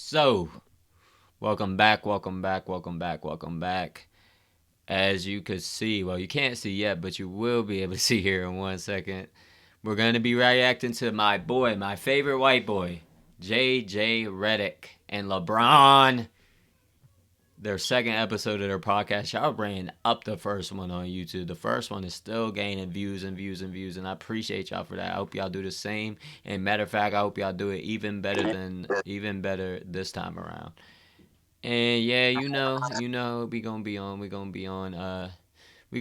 So, welcome back, welcome back, welcome back, welcome back. As you could see, well, you can't see yet, but you will be able to see here in 1 second. We're going to be reacting to my boy, my favorite white boy, JJ Redick and LeBron. Their second episode of their podcast. Y'all ran up the first one on YouTube. The first one is still gaining views and views and views, and I appreciate y'all for that. I hope y'all do the same. And matter of fact, I hope y'all do it even better this time around. And yeah, we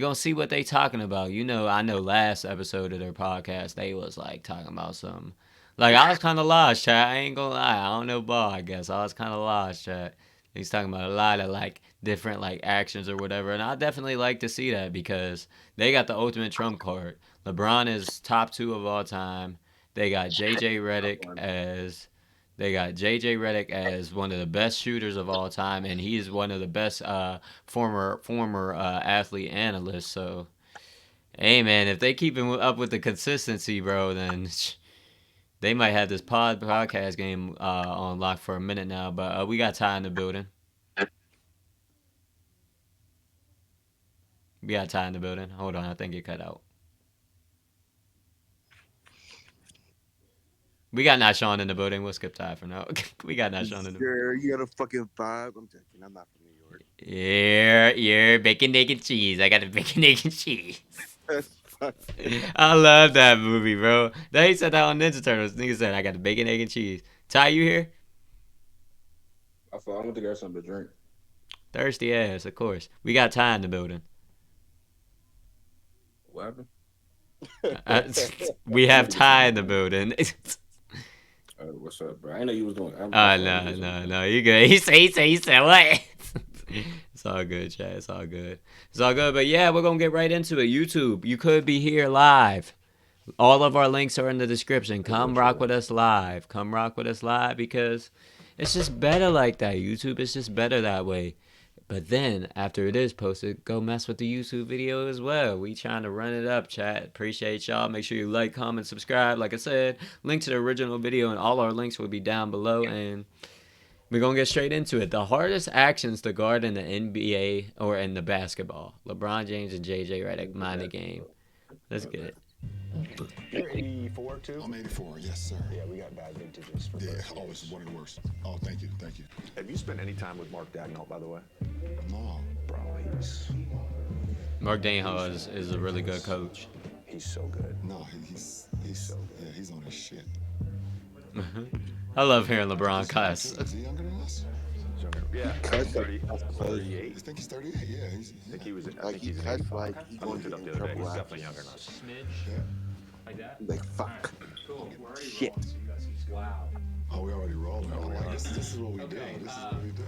gonna see what they talking about. I know last episode of their podcast, they was like talking about something. Like I was kind of lost, chat. I ain't gonna lie. I don't know ball. I guess I was kind of lost, chat. He's talking about a lot of like different like actions or whatever, and I definitely like to see that because they got the ultimate trump card. LeBron is top two of all time. They got JJ Redick as one of the best shooters of all time, and he is one of the best former athlete analysts. So, hey man, if they keep up with the consistency, bro, then they might have this podcast game on lock for a minute now. But we got Ty in the building. We got Ty in the building. Hold on, I think it cut out. We got Not Sean in the building. We'll skip Ty for now. We got Not Sean in the building. Sure, you got a fucking vibe. I'm joking. I'm not from New York. Yeah, bacon, egg, and cheese. I got a bacon, egg, and cheese. That's fucking. I love that movie, bro. They said that on Ninja Turtles. Nigga said, I got the bacon, egg, and cheese. Ty, you here? I thought I went to get something to drink. Thirsty ass, of course. We got Ty in the building. What happened? Uh, we have Ty in the building. What's up, bro? I didn't know you was doing. No. You good. He said what? It's all good, chat. It's all good. It's all good. But yeah, we're going to get right into it. YouTube, you could be here live. All of our links are in the description. Come rock with us live. Come rock with us live because it's just better like that. YouTube is just better that way. But then after it is posted, go mess with the YouTube video as well. We trying to run it up, chat. Appreciate y'all. Make sure you like, comment, subscribe. Like I said, link to the original video and all our links will be down below. And we're gonna get straight into it. The hardest actions to guard in the NBA or in the basketball. LeBron James and JJ Redick mind the game. Let's get it. You're 84 too? I'm 84, yes, sir. Yeah, we got bad vintages for Yeah, both. oh, it's one of the worst. Oh, thank you, thank you. Have you spent any time with Mark Dagnall, by the way? No, Bro, Mark Daigneault is a really good coach. he's so good. no, he's so good. Yeah, he's on his shit. I love hearing LeBron cuss. Is he younger than us? He's younger. Yeah, Cut 30, that. 38. You think he's 38? Yeah, he's. I think he was. I Like think he he's an cuts 85. like he I going looked to it get up in the other day. trouble He's after. definitely younger than us. Like fuck. Shit. Oh, we already rolling. Oh, like, this is what we do. This is what we do.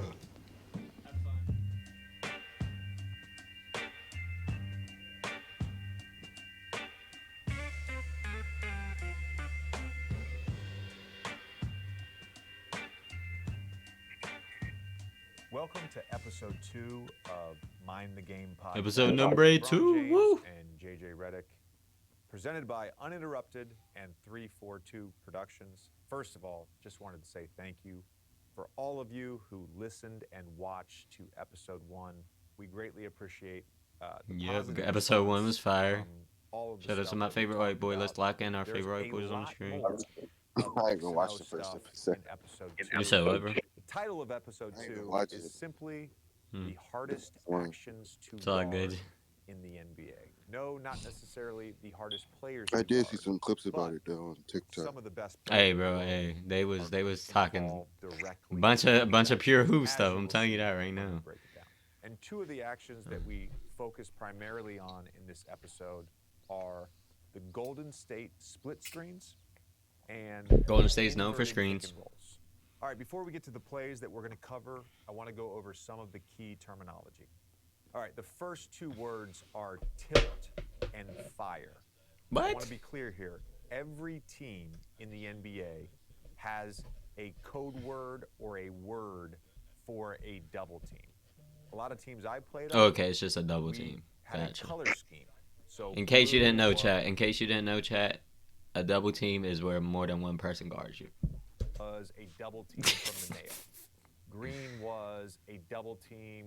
Welcome to episode 2 of Mind the Game podcast. Episode number LeBron 2. James Woo. and JJ Redick, presented by Uninterrupted and 342 Productions. First of all, just wanted to say thank you for all of you who listened and watched to episode 1. We greatly appreciate the Yep, positive episode 1 response was fire. from all of the Shout out to stuff my that we favorite white talked boy. about. Let's lock in our There's favorite white a boys on the lot screen. more of I ain't gonna watch the personnel first stuff episode. in episode You 2. said what, bro? The title of episode I ain't gonna 2 watch is it. simply Hmm. the hardest Fine. actions to It's all guard good. in the NBA. No, not necessarily the hardest players. I to did see guard, some clips about but it though on TikTok. some of the best Hey, players in bro. the world Hey, they was are talking involved directly bunch in of these pure actions, hoop as stuff. you I'm will telling you see that right when we now. break it down. And two of the actions that we focus primarily on in this episode are the Golden State split screens and Golden State's known for inverted pick screens. and rolls. All right, before we get to the plays that we're going to cover, I want to go over some of the key terminology. All right, the first two words are tilt and fire. I want What? to be clear here. Every team in the NBA has a code word or a word for a double team. A lot of teams I played on, Okay, it's just a double we team. had Gotcha. a color scheme. So In case you blue didn't know, was- chat. In case you didn't know, chat. A double team is where more than one person guards you. was a double team from the nail. green was a double team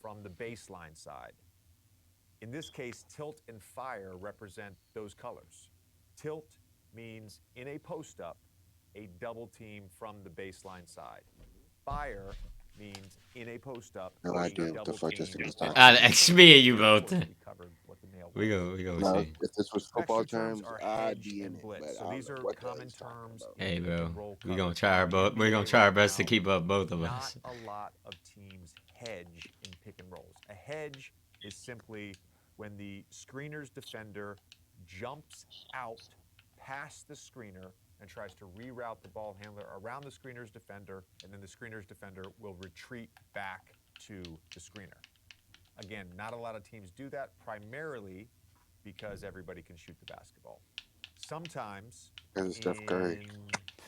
from the baseline side. In this case, tilt and fire represent those colors. Tilt means in a post-up, a double team from the baseline side. Fire means in a post-up, No a idea what the double fuck this team thing is from talking the X baseline. me and you Of both. course, we covered what the nail We was. go No, see. if this was football Extra terms terms, are I'd hedge be in and it. blitz. But So I don't these know are what the hell common he's talking terms about. Hey, in pick bro. and roll We gonna coverage. try our In the both. We NBA gonna try our right best to now, keep up both of not us. a lot of teams hedge in pick and rolls. A hedge is simply when the screener's defender jumps out past the screener and tries to reroute the ball handler around the screener's defender, and then the screener's defender will retreat back to the screener. Again, not a lot of teams do that, primarily because everybody can shoot the basketball. Sometimes Because it's Steph Curry. in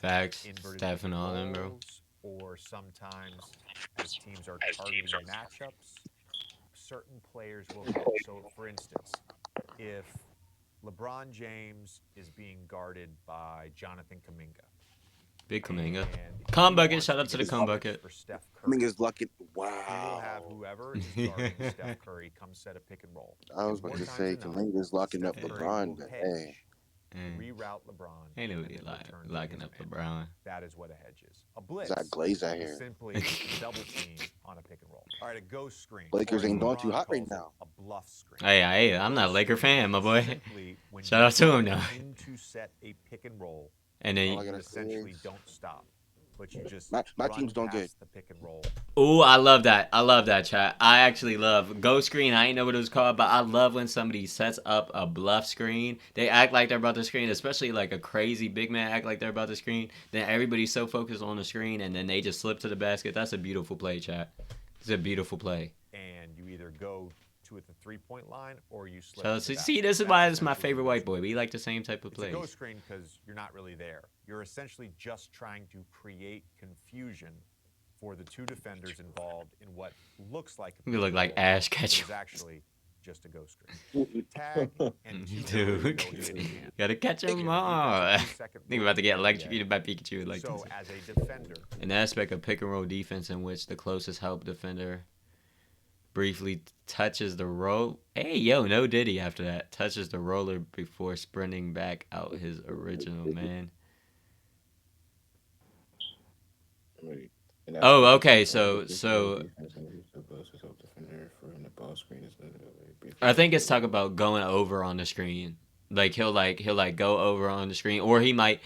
Facts. inverted Steph pick and all them, bro. rolls, or sometimes as teams are targeting matchups, certain players will hedge. So, for instance, if LeBron James is being guarded by Jonathan Kuminga, Big Kaminga. and Cum he bucket. wants Shout to out to get the cum coverage bucket. for Steph I mean, Curry, it's lucky. he will have Wow. whoever is guarding Steph Curry come set a pick and roll. I was And about more to times say, than not, Kaminga's locking up Steph Curry LeBron, will but hedge, hey. reroute LeBron, Ain't and nobody then return to locking his up man. LeBron. That is what a hedge is. A Is blitz that Glaze out is here? simply a double team on a pick and roll. All right, a ghost screen. Lakers or as ain't doing too LeBron hot right calls it, now. a bluff screen. Hey, I'm not a Ghost Laker screen fan, my is boy. simply when Shout you out to him, run though. in to set a pick and roll, And Oh, I then, got you a essentially six. don't stop, but you just My run team's doing good. past the pick and roll. ooh, I love that. I love that, chat. I actually love Ghost Screen. I ain't know what it was called, but I love when somebody sets up a bluff screen. They act like they're about to screen, especially like a crazy big man act like they're about to screen. Then everybody's so focused on the screen, and then they just slip to the basket. That's a beautiful play, chat. It's a beautiful play. And you either go to at the three-point line or you slip. So to the see, basket. this is That's why it's my essentially favorite a white ghost boy. screen. We like the same type of It's a plays. ghost screen because you're not really there. You're essentially just trying to create confusion for the two defenders involved in what looks like a You look like pick and roll, Ash but Ketchum. is actually just a ghost screen. Tag and two Dude, numbers go hand in hand. gotta catch In them the all. defensive 2-second Think rule about to get in the electrocuted NBA. by Pikachu like So this. as a defender, An aspect of pick and roll defense in which the closest help defender briefly touches the roll. Hey, yo, no Diddy after that. Touches the roller before sprinting back out his original man. Wait, Oh, okay, so I think it's talk about going over on the screen. Like he'll go over on the screen, or he might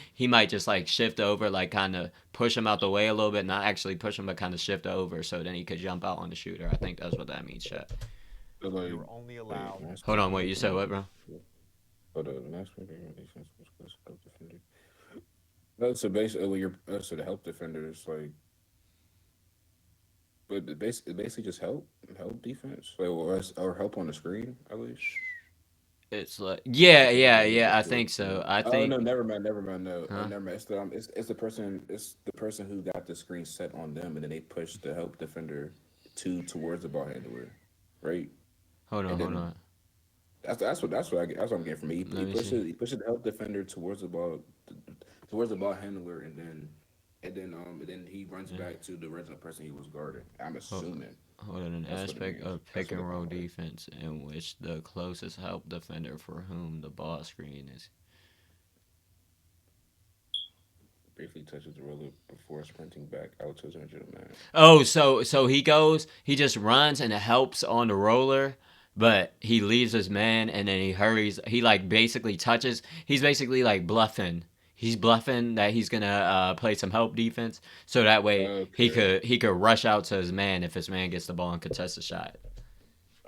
just like shift over, like kind of push him out the way a little bit, not actually push him, but kind of shift over so then he could jump out on the shooter. I think that's what that means, chat. you're only allowed. Hold on, wait, you said what, bro? Hold on, the maximum defense was close to help defender. No, so basically, so the help defender is like, but it basically just help defense, like, or help on the screen at least. It's like yeah, I think so. I Oh think no, never mind. No, Huh? never mind. It's the person who got the screen set on them, and then they push the help defender towards the ball handler, right? hold And then- on. That's what I'm getting from me. Let me see. He pushes the help defender towards the ball handler, and then he runs back to the original person he was guarding. I'm assuming. Hold on, an That's what it aspect means. of That's pick what and it roll means. defense in which the closest help defender for whom the ball screen is. Briefly touches the roller before sprinting back out to his original man. Oh, so he just runs and helps on the roller, but he leaves his man and then he hurries. He like basically touches. He's basically like bluffing. He's bluffing that he's gonna play some help defense, so that way he could rush out to his man if his man gets the ball and contest the shot.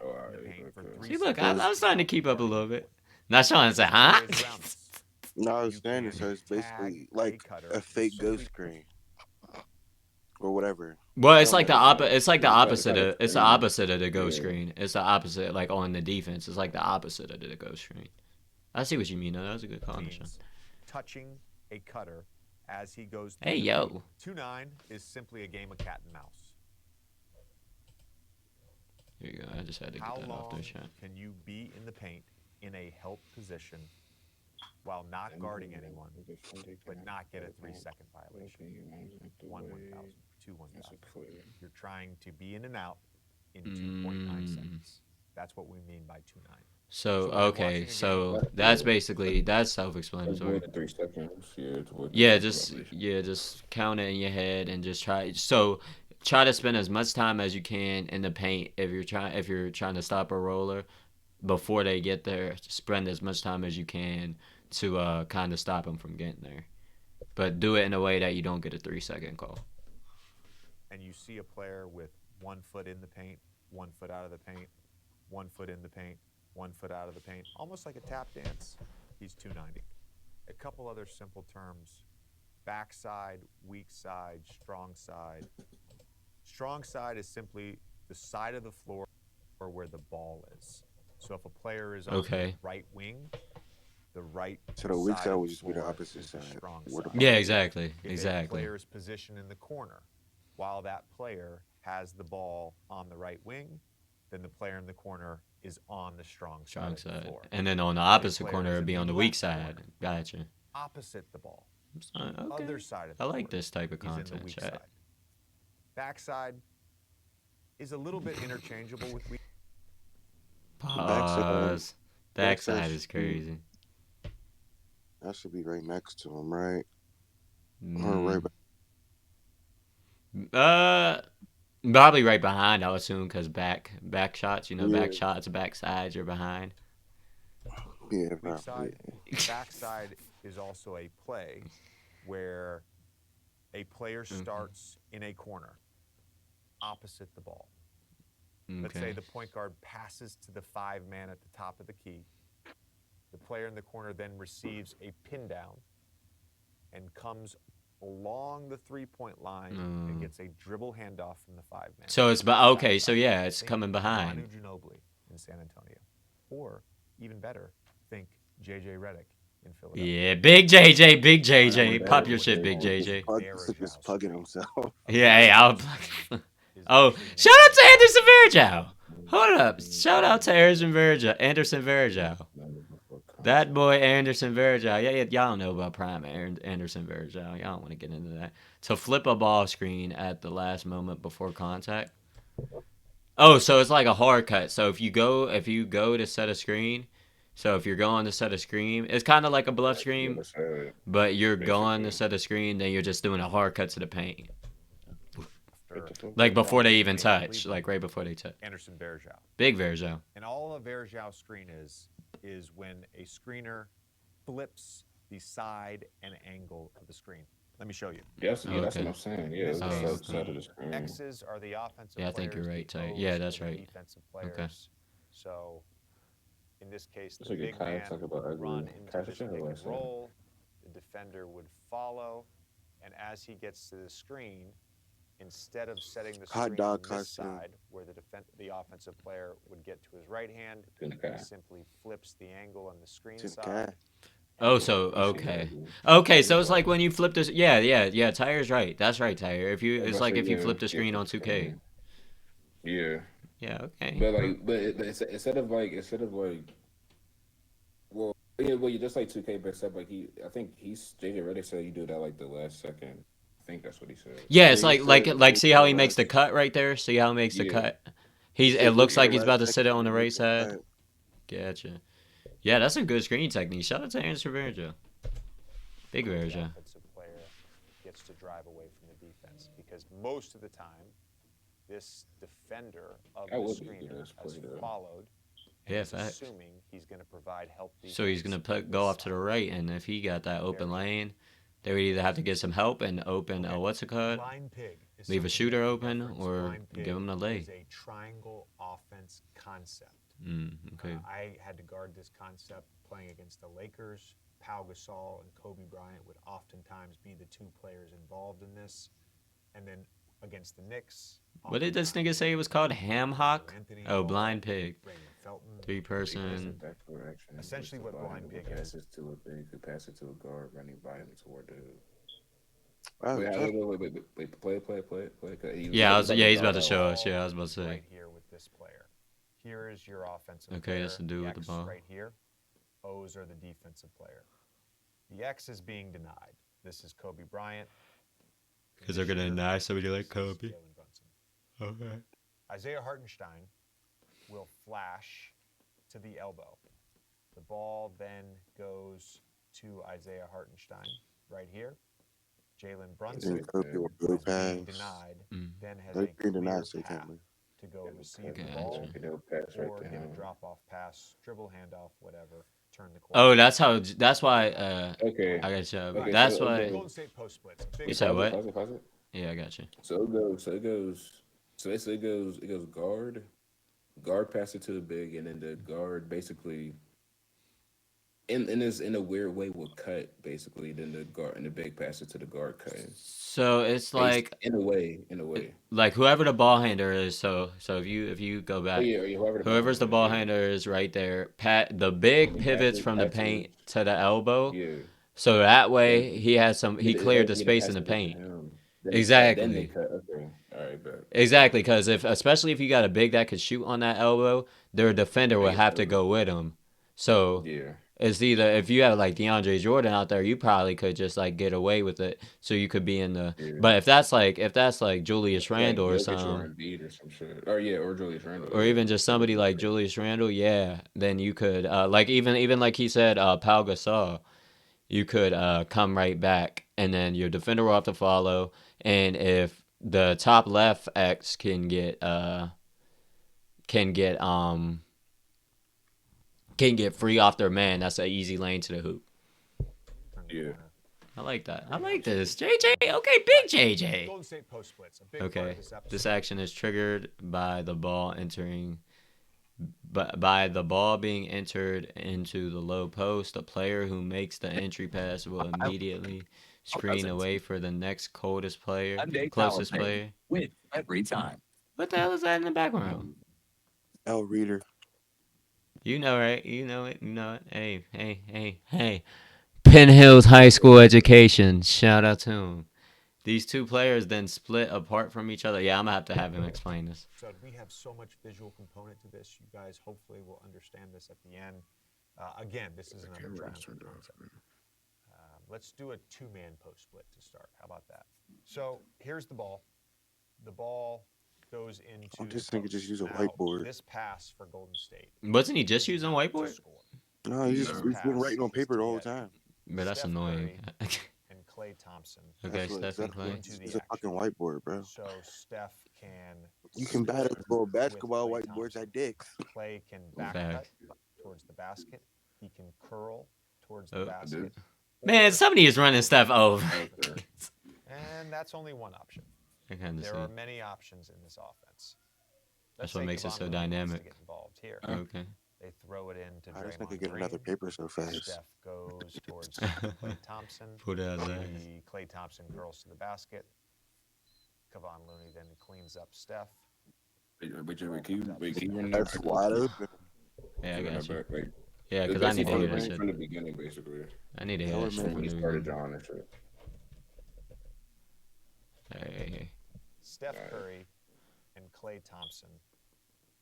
Oh, all in the right, paint for okay. 3 See, look, seconds. I was starting to keep up a little bit. Not Sean said, huh? Players around us. No, I You was saying it, can so it's basically tag like cutter a fake and ghost sweep. screen. Or whatever. Well, it's like the it's like the It's opposite not a of it's the screen. opposite of the ghost Yeah. screen. It's the opposite, like on the defense. It's like the opposite of the ghost screen. I see what you mean, though. That was a good call, Sean. Teams touching a cutter as he goes. Hey, through the yo. paint. 2-9 is simply a game of cat and mouse. Here you go. I just had to get How that off long there, shot. can you be in the paint in a help position while not guarding anyone, but not get a 3-second violation? 1/1000. 2-1 That's stop. a player. You're trying to be in and out in 2.9 seconds. That's what we mean by 2.9. So So when you're okay, watching a so game- that's basically that's It's more self-explanatory. than 3 seconds. Yeah, it's more than 3 Yeah, seconds just violation. yeah, just count it in your head and just try. So try to spend as much time as you can in the paint if you're trying to stop a roller before they get there. Spend as much time as you can to kind of stop them from getting there. But do it in a way that you don't get a 3-second call. And you see a player with 1 foot in the paint, 1 foot out of the paint, 1 foot in the paint, 1 foot out of the paint, almost like a tap dance, he's 290. A couple other simple terms: backside, weak side, strong side. Strong side is simply the side of the floor where the ball is. So if a player is on Okay. the right wing, the right So the weak side side of would the just be the floor opposite is the side, strong where the side. Yeah, exactly, If a exactly. player is positioned in the corner while that player has the ball on the right wing, then the player in the corner is on the strong side Strong of the side. floor. And then on the If a opposite player corner is it'd in be the on the weak left side. corner, Gotcha. opposite the ball, Okay. other side of the I like court, this type of he's in the content, weak chat. side. Backside is a little bit interchangeable with weak. Pause. Backside backside is should be- crazy. That should be right next to him, right? Or Mm. right back. Probably right behind, I would assume, because back shots, Yeah. back shots, back sides, you're behind. Yeah, Weak probably. side. Backside is also a play where a player starts in a corner opposite the ball. Let's say Okay. the point guard passes to the 5-man at the top of the key. The player in the corner then receives a pin down and comes along the 3-point line and gets a dribble handoff from the 5-man. So it's okay, so yeah, it's coming behind. Manu Ginobili in San Antonio. Or, even better, think JJ Redick in Philadelphia. Yeah, big JJ, big JJ. Pop your shit, big JJ. Just plugging himself. Yeah, hey, I'll plug. Oh, shout out to Anderson Varejao. Hold up. Shout out to Anderson Varejao. That boy Anderson Varejao. Yeah, y'all don't know about prime Anderson Varejao. Y'all don't want to get into that. To flip a ball screen at the last moment before contact. Oh, so it's like a hard cut. So if you go to set a screen, so if you're going to set a screen, it's kind of like a bluff screen, but you're going to set a screen, then you're just doing a hard cut to the paint. Like before they even touch, like right before they touch. Anderson Varejao. Big Varejao. And all a Varejao screen is when a screener flips the side and angle of the screen. Let me show you. That's what Okay. I'm saying. Yeah, This it's case, the side of the screen. X's are the offensive Yeah, I think players. you're right, the Ty. O's Yeah, are that's the right. defensive players. Okay. So, in this case, That's the a good big kind of man talk about would ugly run into pass this and pick and last roll. The defender would follow, and as he gets to the screen, instead of setting the Hot screen dog on this costume. side where the offensive player would get to his right hand, Good guy. he simply flips the angle on the screen Just side. guy. Oh, so okay. Okay, so it's like when you flip this. Yeah. Tyre's right. That's right, Tyre. It's like if you flip the screen on 2K. Yeah. Yeah. Okay. But instead of like, well, yeah, well, you just like 2K, but except like I think JJ Redick said you do that like the last second. I think that's what he said. Yeah, it's Yeah, he like said- see how he makes the cut right there. See how he makes the Yeah. cut. It looks like he's about to sit it on the right side. Right. Gotcha. Yeah, that's a good screen technique. Shout out to Anderson Varejao. Big The Varejao. offensive player gets to drive away from the defense because most of the time, this defender of That the would be a screener good has play, though. followed. Yeah, and is facts. assuming he's going to provide help. So he's gonna go off to the right, and if he got that open lane, they would either have to get some help and open. What's it called? Blind pig is Leave a something shooter that we open reference. or Blind pig give him the lay. is a triangle offense concept. Okay. I had to guard this concept playing against the Lakers. Pau Gasol and Kobe Bryant would oftentimes be the two players involved in this. And then against the Knicks. What did this nigga say it was called? Ham hock? Oh, blind pig. Raymond Felton. 3-person. Essentially what blind pig is. Passes to a big, who pass it to a guard running by him toward the. Wow, Wait, play. Yeah, he's about to show us. Yeah, I was about to say. Right here with this player. Here is your offensive Okay, player. that's the dude with the X ball. right here. O's are the defensive player. The X is being denied. This is Kobe Bryant. Because they're gonna deny somebody like Kobe. Jalen Brunson. Okay. Isaiah Hartenstein will flash to the elbow. The ball then goes to Isaiah Hartenstein right here. Jalen Brunson And Kobe will go is being pass. denied, then has They're a being clear denied, so path technically. to go receive the Gotcha. ball Get a pass right or to get a him. drop-off pass, dribble handoff, whatever, turn the Oh, corner. that's why. Okay. I got you. Okay, That's so why. Golden State post splits. You said what? Pause it. Yeah, I got you. So it goes. It goes guard pass it to the big, and then the guard basically, in a weird way, will cut basically. Then the guard and the big pass it to the guard cutting. So it's like In a way. like whoever the ball handler is. So if you go Oh back, yeah, whoever the ball whoever's the handler, ball yeah. handler is right there. Pat the big He pivots passes- from the passes- paint to the elbow. Yeah. So that way Then he has some. He cleared the yeah, the space in pass the it to paint. him. Then then they Exactly. cut. Okay. All right, bet. Exactly, because especially if you got a big that could shoot on that elbow, their defender They would get have to covered. go with him. So Yeah. it's either if you have like DeAndre Jordan out there, you probably could just like get away with it, so you could be in the. Yeah. But if that's like Julius Randle or Jokic something, Embiid or some shit. Or yeah, or Julius Randle. or Yeah. even just somebody like Julius Randle, yeah, then you could like even like he said, Pau Gasol, you could come right back, and then your defender will have to follow, and if the top left X can get free off their man. That's an easy lane to the hoop. Yeah. I like that. I like this. JJ, okay, big JJ. Golden State post splits. A big part Okay, of this episode. this action is triggered by the ball entering, by the ball being entered into the low post. A player who makes the entry pass will immediately screen away for the next closest player. Win every time. What the hell is that in the background? L Reader. You know, right? You know it. You know it. Hey. Penn Hills High School education. Shout out to him. These two players then split apart from each other. Yeah, I'm gonna have him explain this. So we have so much visual component to this. You guys hopefully will understand this at the end. Again, this is another triumphant concept. Let's do a two-man post split to start. How about that? So here's the ball. The ball goes into. I'm just the thinking post. just use a Now, whiteboard. This pass for Golden State. Wasn't he just using to whiteboard? score. No, he's This been pass writing on is paper to the whole get time. But that's Steph annoying. and Klay Thompson. Okay, That's what Steph and exactly. Clay. Into the It's a fucking whiteboard, bro. So Steph can. You can battle score for with basketball Klay whiteboards Thompson. at dicks. Klay can back Fact. cut towards the basket. He can curl towards Oh, the basket. Man, somebody is running Steph over. And that's only one option. I kind of There see. are many options in this offense. That's Let's what say makes it Kevon so Looney wants to dynamic. get involved here. Okay. They throw it in to How does Draymond nigga get Green. another paper so fast? Steph goes towards Klay Thompson. Put it out there. Maybe Klay Thompson curls to the basket. Kevon Looney then cleans up Steph. But you keep running That's that wide open. Yeah, I got you. Like, Yeah, because I need to hear that from shit. the beginning, basically. I need to hear that shit When from we the started beginning. drawing and shit. Hey. Steph Curry and Klay Thompson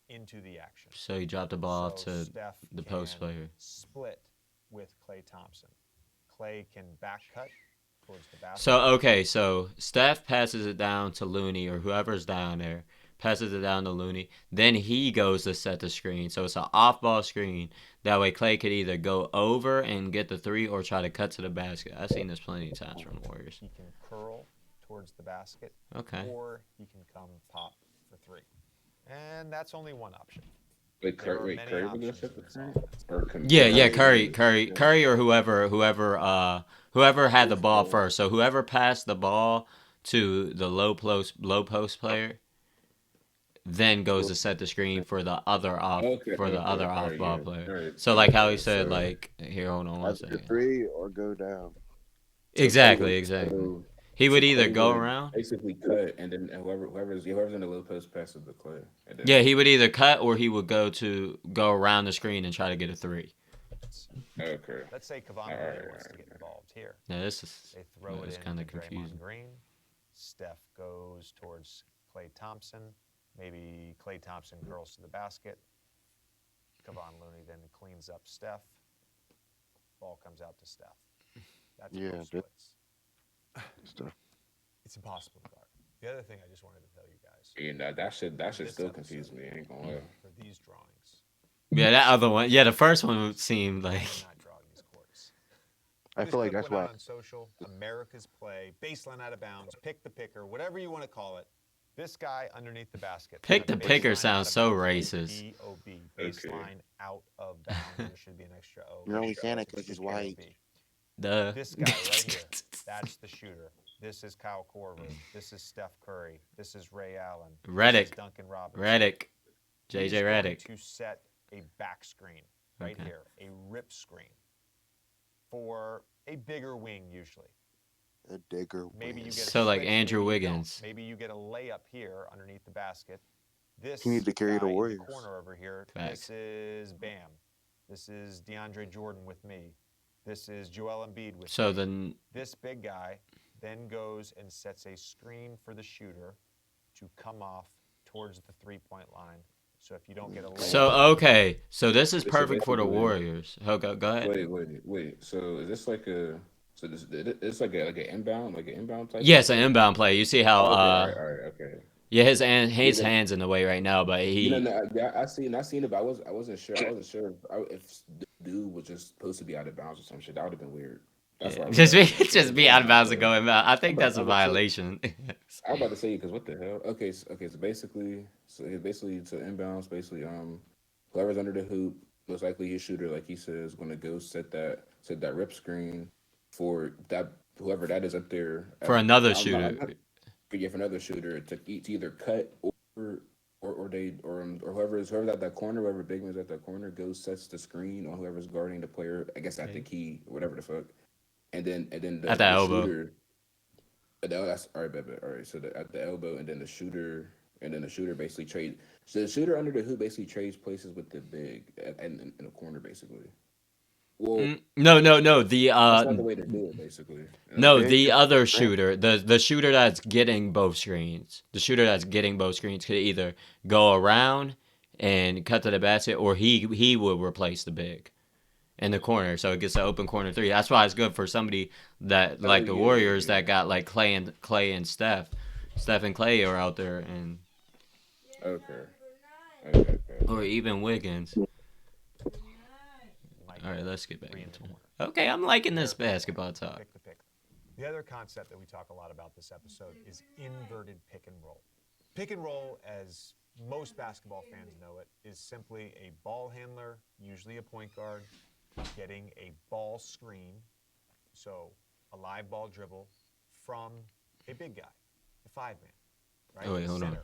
into the action. So he dropped the ball So to Steph the post can player. Split with Klay Thompson. Klay can back cut towards the basket. So okay, so Steph passes it down to Looney or whoever's down there, passes it down to Looney. Then he goes to set the screen. So it's an off-ball screen. That way Klay could either go over and get the three or try to cut to the basket. I've seen this plenty of times from the Warriors. He can curl towards the basket. Okay. Or he can come pop for three. And that's only one option. Wait, There are Curry many was gonna options set in the this screen? offense. Or Yeah, Curry, or whoever had the ball first. So whoever passed the ball to the low post player, then goes to set the screen for the other off Alright, ball yeah. player. Alright, So like how he okay, said, so- like here, hold on one After second. three or go down. Exactly. So He would either Klay go would around. basically cut, and then whoever's in the low post passes the Klay. And then, Yeah, he would either cut or he would go around the screen and try to get a three. Okay. Let's say Kevon Looney wants to get involved here. Yeah, this is They throw it in kind to of confusing. Draymond Green. Steph goes towards Klay Thompson. Maybe Klay Thompson curls to the basket. Kevon Looney then cleans up Steph. Ball comes out to Steph. That's Yeah, post that- splits. Stuff. it's impossible to guard. The other thing I just wanted to tell you guys. That should this still episode, confuse me. I ain't gonna lie. For these drawings, Yeah, that other one. Yeah, the first one seemed like. we're not drawing these courts. I This feel like clip that's went why. out on social. America's play, baseline out of bounds, pick the picker, whatever you want to call it. This guy underneath the basket. Pick the Baseline picker out sounds of so bounds. racist. B-O-B. Baseline out of bounds. There should be an extra O. You're only saying it It 'cause he's should be white. O-B. Duh. This guy right here, that's the shooter. This is Kyle Korver. This is Steph Curry. This is Ray Allen. Redick. This is Duncan Robinson. Redick. He's JJ going Redick. to set a back screen right Okay. here, a rip screen for a bigger wing usually. A digger. Maybe you get a So, like switch, Andrew maybe you don't. Wiggins. Maybe you get a layup here underneath the basket. This He needs to carry the guy in Warriors. corner over here. Facts. This is Bam. This is DeAndre Jordan with me. This is Joel Embiid with So me. then, This big guy then goes and sets a screen for the shooter to come off towards the three-point line. So if you don't get a layup, so okay, so this is This is perfect for the basically- Warriors. Okay, go ahead. Wait. So is this like a? So this it's like an inbound type? Yes, an inbound play. You see how Okay, all right, okay. yeah, his Yeah. hands in the way right now, but he I seen it, but I wasn't sure. I wasn't sure if the dude was just supposed to be out of bounds or some shit. That would have been weird. That's why I was just be out of bounds and go in bounds. I think that's a I'm about to say- violation. I was about to say because what the hell? Okay, so basically to inbounds. Basically, whoever's under the hoop, most likely his shooter, like he says, going to go set that rip screen for that whoever that is up there For another I'm shooter. for another shooter to either cut or whoever's at that corner, whoever big man's at that corner goes sets the screen on whoever's guarding the player. I guess at the key, or whatever the fuck, and then At the elbow. Shooter, that's all right, baby. All right, so at the elbow, and then the shooter basically trade. So the shooter under the hoop basically trades places with the big and in the corner basically. Well, No. that's not the way to do it, basically. No, the other shooter, the shooter that's getting both screens. The shooter that's getting both screens could either go around and cut to the basket, or he will replace the big in the corner, so it gets an open corner three. That's why it's good for somebody that like the Warriors that got like Clay and Steph. Steph and Clay are out there, and Okay. or even Wiggins. All right, let's get back into it. Okay, I'm liking this basketball talk. pick the pick. The other concept that we talk a lot about this episode is inverted pick and roll. Pick and roll, as most basketball fans know it, is simply a ball handler, usually a point guard, getting a ball screen, so a live ball dribble, from a big guy, the five-man, right? Oh, wait, hold on. Center.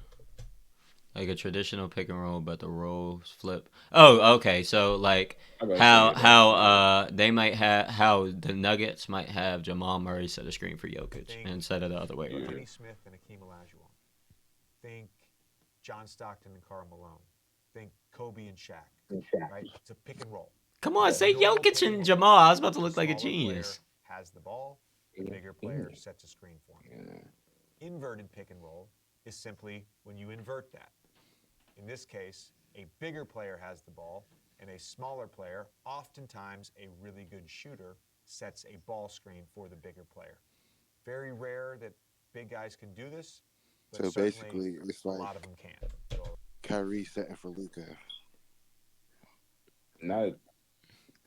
Like a traditional pick and roll, but the roles flip. Oh, okay. So like how they might have how the Nuggets might have Jamal Murray set a screen for Jokic instead of the other way around. Kenny Smith and Akeem Olajuwon. Think John Stockton and Karl Malone. Think Kobe and Shaq. Right? It's a pick and roll. Come on, say Normal Jokic pick and and roll. Jamal. I was about to look like a Smaller genius. player has the ball. The bigger player sets a screen for him. Inverted pick and roll is simply when you invert that. In this case, a bigger player has the ball, and a smaller player, oftentimes a really good shooter, sets a ball screen for the bigger player. Very rare that big guys can do this, but So certainly basically, it's a like lot of them can. So Kyrie setting for Luka. Not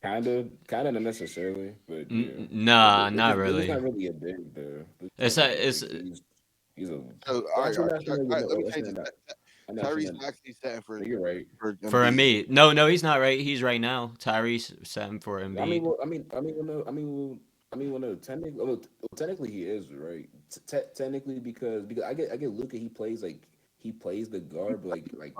kind of not necessarily, but yeah. Nah, Luka's- not Luka's really. not really a big though. It's He's a. So, all right, let me change it. Tyrese Not, actually setting for you're right. For Embiid. No, he's not right. He's right now. Tyrese setting for Embiid. Technically he is right. Technically because I get Luka. He plays the guard, but he can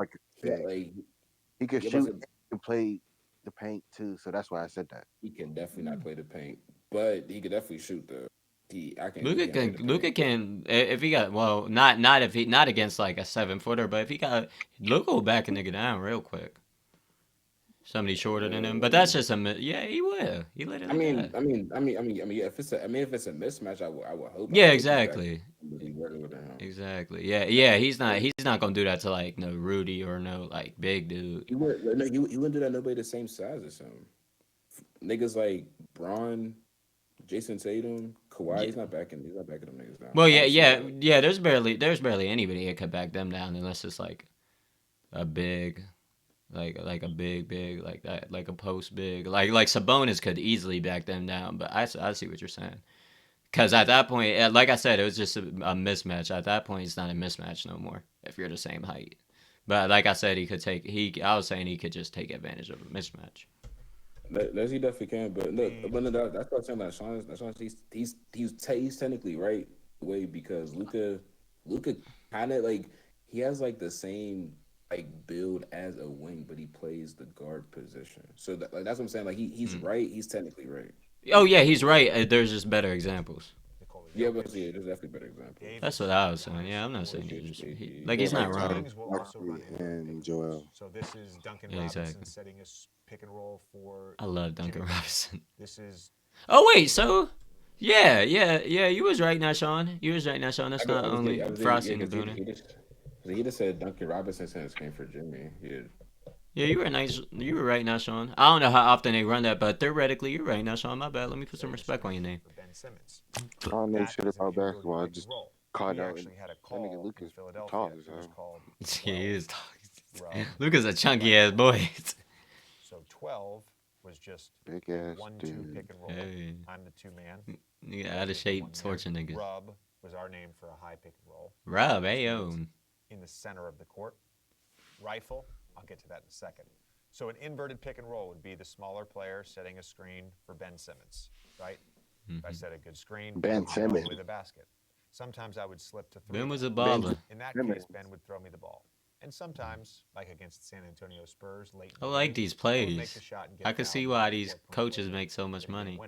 yeah, shoot and play the paint too. So that's why I said that. he can definitely not play the paint, but he can definitely shoot though. Luka can if he got not against like a 7-footer, but if he got Luka will back a nigga down real quick. Somebody shorter than him, but that's just he will. He let it. Yeah. If it's a mismatch, I would hope. Yeah, exactly. Him. Exactly. Yeah. He's not gonna do that to like no Rudy or no like big dude. He wouldn't do that. Nobody the same size as him. Niggas like Braun, Jason Tatum, Kawhi. He's not backing. He's not backing them niggas down. Well, yeah, Honestly, yeah. There's barely anybody that could back them down unless it's like a big, like a big like that, like a post big, like Sabonis could easily back them down. But I see what you're saying. Because at that point, like I said, it was just a mismatch. At that point, it's not a mismatch no more if you're the same height. But like I said, I was saying he could just take advantage of a mismatch. That he definitely can, but look, but no, that's what I'm saying. Like Sean, he's technically right way because Luka kind of like he has like the same like build as a wing, but he plays the guard position. So that's what I'm saying. Like he's right. He's technically right. Oh yeah, he's right. There's just better examples. Yeah, but there's definitely better examples. That's what I was saying. Yeah, I'm not saying he's not wrong. And Joel. So this is Duncan Yeah, Robinson exactly. setting a pick and roll for. I love Duncan Jimmy. Robinson. This is. Oh wait, so yeah. You was right now, Sean. You was right now, Sean. That's not only Frosty doing it. He just said Duncan Robinson since came for Jimmy. Yeah. Yeah, you were nice. You were right now, Sean. I don't know how often they run that, but theoretically, you're right now, Sean. My bad. Let me put some respect on your name. Ben Simmons. I don't know shit about basketball. I Pick and just roll. caught We out. actually had a That call nigga in Lucas Philadelphia. tall It as was hell. called He is. Rub. Luca's a chunky ass boy. So 12 was just Big ass 1-2 dude. pick and roll. Hey. I'm the 2-man. You out of shape, torching niggas. Rub was our name for a high pick and roll. Rob, ayo. In the center of the court. Rifle, I'll get to that in a second. So an inverted pick and roll would be the smaller player setting a screen for Ben Simmons, right? If I set a good screen, Ben I'd go Simmons. with a basket. Sometimes I would slip to 3. Ben was a baller. In that Simmons. case, Ben would throw me the ball. And sometimes, like against the San Antonio Spurs late. I like these plays. I can see why these coaches make so much money.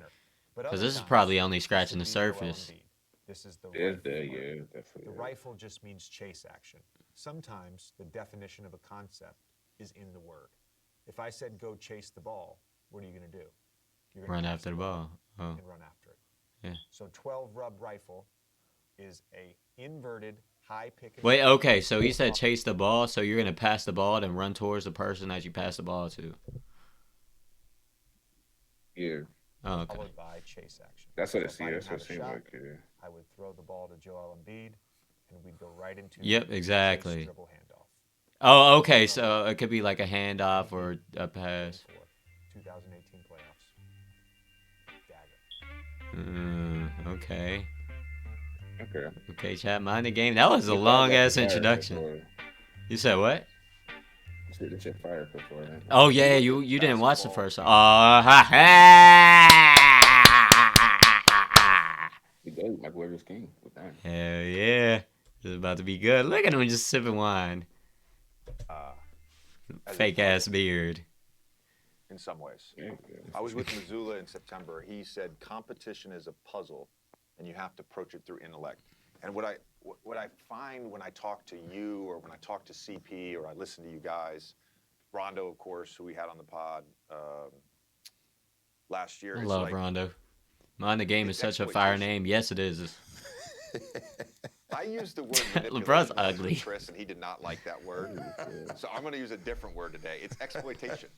Because this is probably only scratching the surface. This is the Yeah, rifle play. yeah, definitely. The rifle just means chase action. Sometimes the definition of a concept is in the word. If I said go chase the ball, what are you going to do? You're gonna Run chase after the ball. Oh. and run after it. Yeah. So 12 rub rifle is a inverted high pick and Wait, roll. okay, so you said chase the ball, so you're going to pass the ball and run towards the person that you pass the ball to. Yeah. Oh, okay. Followed by chase action. That's what it So if seems. I That's didn't what it have a seems shot, like. Yeah. I would throw the ball to Joel Embiid, and we'd go right into Yep, the exactly. chase dribble handoff. Oh, okay, so it could be like a handoff or a pass. 2018 playoffs. Dagger. Okay. Okay. Okay, chat, mind the game. That was a long-ass introduction. You said what? The shit fire before. Oh, yeah, you didn't watch the first one. Oh, ha, ha. The GOAT, Michael Warriors King. With that. Hell yeah. This is about to be good. Look at him just sipping wine. Fake-ass beard. In some ways. Yeah. I was with Missoula in September. He said competition is a puzzle, and you have to approach it through intellect. And what I find when I talk to you or when I talk to CP or I listen to you guys, Rondo, of course, who we had on the pod last year. I is love like, Rondo. Mind the game is such a fire name. Yes, it is. I used the word manipulation LeBron's with ugly. Chris, and he did not like that word. So I'm going to use a different word today. It's exploitation.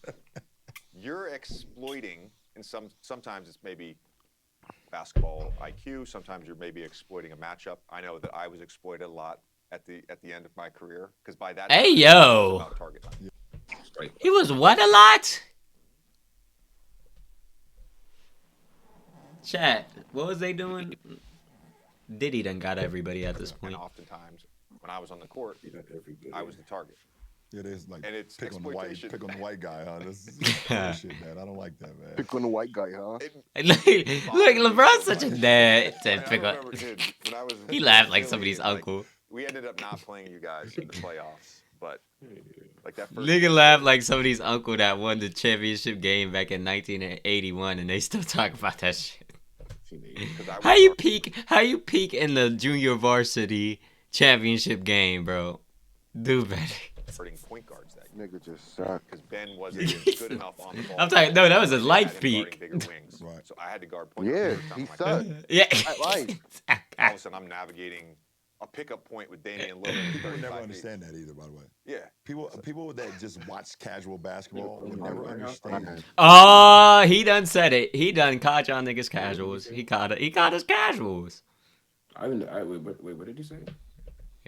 You're exploiting, and sometimes it's maybe basketball IQ. Sometimes you're maybe exploiting a matchup. I know that I was exploited a lot at the end of my career because by that Hey, time, yo. it was about target line. Right. He was what a lot? Chat, what was they doing? Diddy done got everybody at this And point. oftentimes, when I was on the court, I was the target. Yeah, there's like And it's pick on the exploitation. white guy, huh? This is bullshit, man. I don't like that, man. Pick on the white guy, huh? Look, LeBron's such a dad. I remember, dude, when I was He laughed like Philly, somebody's like, uncle. We ended up not playing you guys in the playoffs, but like that first Nigga laughed like somebody's uncle that won the championship game back in 1981, and they still talk about that shit. How you peak in the junior varsity championship game, bro? Do better. Starting point guards that year Nigga just suck. because Ben wasn't good enough on the ball. I'm talking. No, that was a I had life him peak. guarding bigger wings. Right. So I had to guard point Yeah, guards. he Something like sucked. Yeah. At life. All of a sudden, I'm navigating a pickup point with Damian Lillard. People would 35 never feet. understand that either, by the way. Yeah, People that just watch casual basketball would never understand. Oh, he done said it. He done caught y'all niggas casuals. He caught it. He caught us casuals. Wait, what did he say?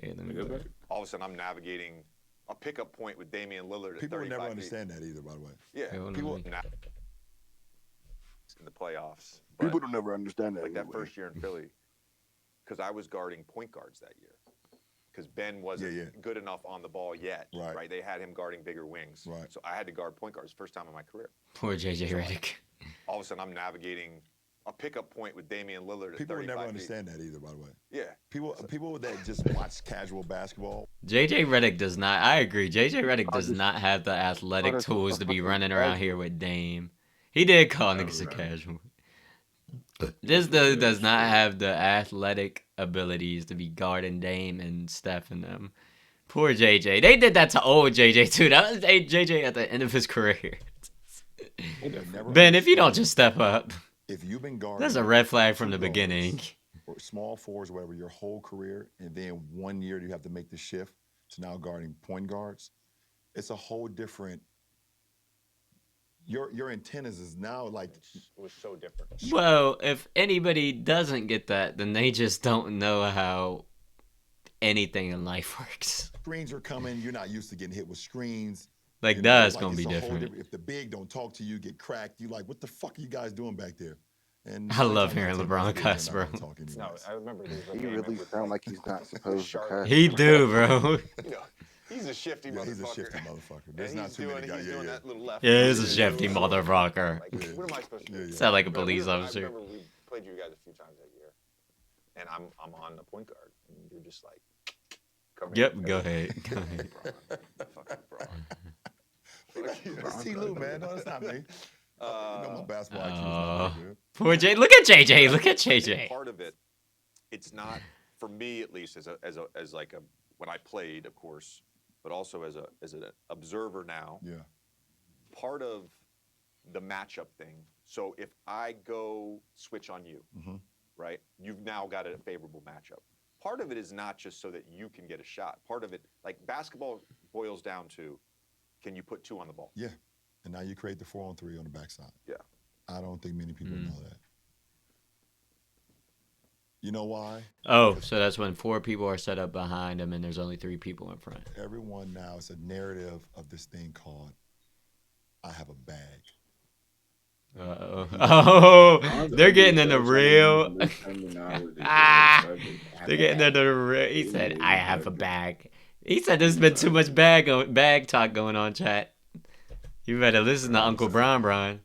Here, let me Go go. back. All of a sudden, I'm navigating a pickup point with Damian Lillard at People would 35 never feet. understand that either. By the way, Yeah, Hold on, people. let me- in the playoffs. But People don't never understand that. like that anyway. first year in Philly, because I was guarding point guards that year. Because Ben wasn't good enough on the ball yet. Right. They had him guarding bigger wings. Right. So I had to guard point guards first time in my career. Poor JJ Redick. All of a sudden, I'm navigating a pickup point with Damian Lillard at People 35 would never feet. understand that either. By the way, Yeah. people that just watch casual basketball. JJ Redick does not. I agree. JJ Redick does not have the athletic tools to be running around here with Dame. He did call niggas a casual. This dude does not have the athletic abilities to be guarding Dame and Steph and them. Poor JJ. They did that to old JJ too. That was JJ at the end of his career. Ben, if you don't just step up, If you've been guarding, that's a red flag from the two guards, beginning. or small fours, whatever, your whole career, and then 1 year you have to make the shift to now guarding point guards. It's a whole different. Your antennas is now like It was so different. Well, if anybody doesn't get that, then they just don't know how anything in life works. screens are coming. You're not used to getting hit with screens. Like, You know, that's like, gonna it's be a whole different. If the big don't talk to you, get cracked, you like, what the fuck are you guys doing back there? And I love 9 hearing times out of LeBron 10, bigs cuss, are bro. not gonna talk anyways. I remember there was a He game really that was sound like he's not supposed to cuss. He do, bro. You know, he's a shifty Yeah, motherfucker. he's a shifty motherfucker. And There's not he's too doing, many guys. he's Yeah, doing yeah. that little left. Yeah, he's a hand. shifty motherfucker. Like, what am I supposed to do? Yeah, yeah. Sound like a But police I officer. remember we played you guys a few times that year, and I'm on the point guard, and you're just like, come here. Yep, go ahead. Go ahead. Fucking Braun. It's T. Lou, man. No, that's not me. You know my basketball IQ is Oh. not that good. Poor J. Look at JJ. Look at I think JJ. part of it, it's not for me at least as like a when I played, of course, but also as an observer now. Yeah. Part of the matchup thing. So if I go switch on you, Mhm. right? You've now got a favorable matchup. Part of it is not just so that you can get a shot. Part of it, like basketball, boils down to, can you put two on the ball? Yeah. And now you create the 4-on-3 on the backside. Yeah. I don't think many people know that. You know why? Oh, so that's when 4 people are set up behind him and there's only 3 people in front. Everyone now, it's a narrative of this thing called I have a bag. Uh-oh. Oh, they're getting into real. They're getting into the real. He said, I have a bag. He said there's been too much bag talk going on, chat. You better listen to Uncle Brian.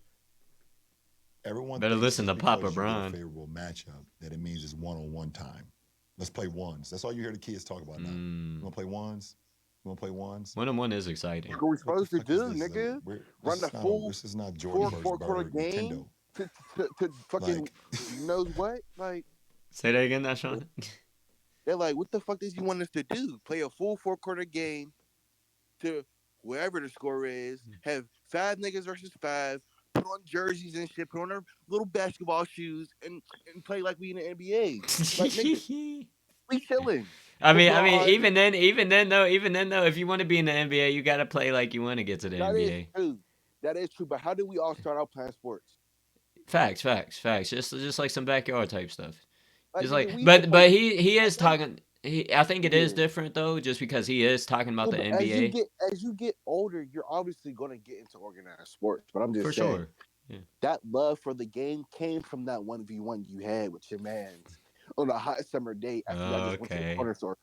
Everyone Better thinks listen just to Papa because you get a Bron. favorable matchup that it means it's one-on-one time. Let's play ones. That's all you hear the kids talk about now. You want to play ones? You want to play ones? 1-on-1 is exciting. What we supposed to What the do, fuck is this, nigga? We're- Run this the is full This is not Jordan versus four-quarter Bird game Nintendo. to fucking Like- knows what? Like Say that again, now, Sean. they're like, what the fuck does you want us to do? Play a full 4-quarter game to wherever the score is. Have 5 niggas versus 5. Put on jerseys and shit. Put on our little basketball shoes and play like we in the NBA. Like nigga, we chilling. I mean, LeBron. even then though, if you want to be in the NBA, you gotta play like you want to get to the That NBA. is true. That is true. But how do we all start out playing sports? Facts. Just like some backyard type stuff. Just nigga, like, we but supposed- he is talking. I think it is Yeah. different though, just because he is talking about the Yeah, but NBA as you get older, you're obviously going to get into organized sports. But I'm just for saying, sure. that love for the game came from that 1v1 you had with your mans on a hot summer day after y'all just went to Okay. the corner store.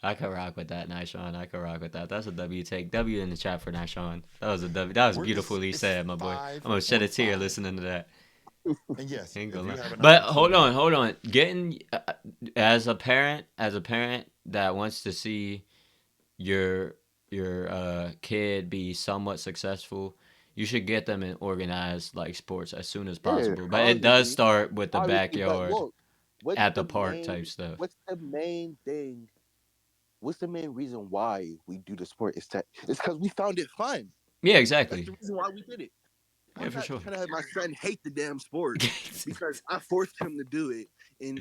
I could rock with that, Nishon. I could rock with that. That's a W take. W in the chat for Nishon. That was a W. That was We're beautifully just- said, it's my boy. 5 I'm gonna shed a on tear 5. listening to that. And yes, Ain't if gonna you lie. have an But opportunity- hold on. Getting as a parent that wants to see your kid be somewhat successful, you should get them in organized like sports as soon as possible. But it does obviously. start with the Obviously, but backyard, look, what's at the park main- type stuff. What's the main thing? What's the main reason why we do the sport? It's because we found it fun. Yeah, That's exactly. the reason why we did it. Yeah, I'm for not sure. trying to have my son hate the damn sport because I forced him to do it, and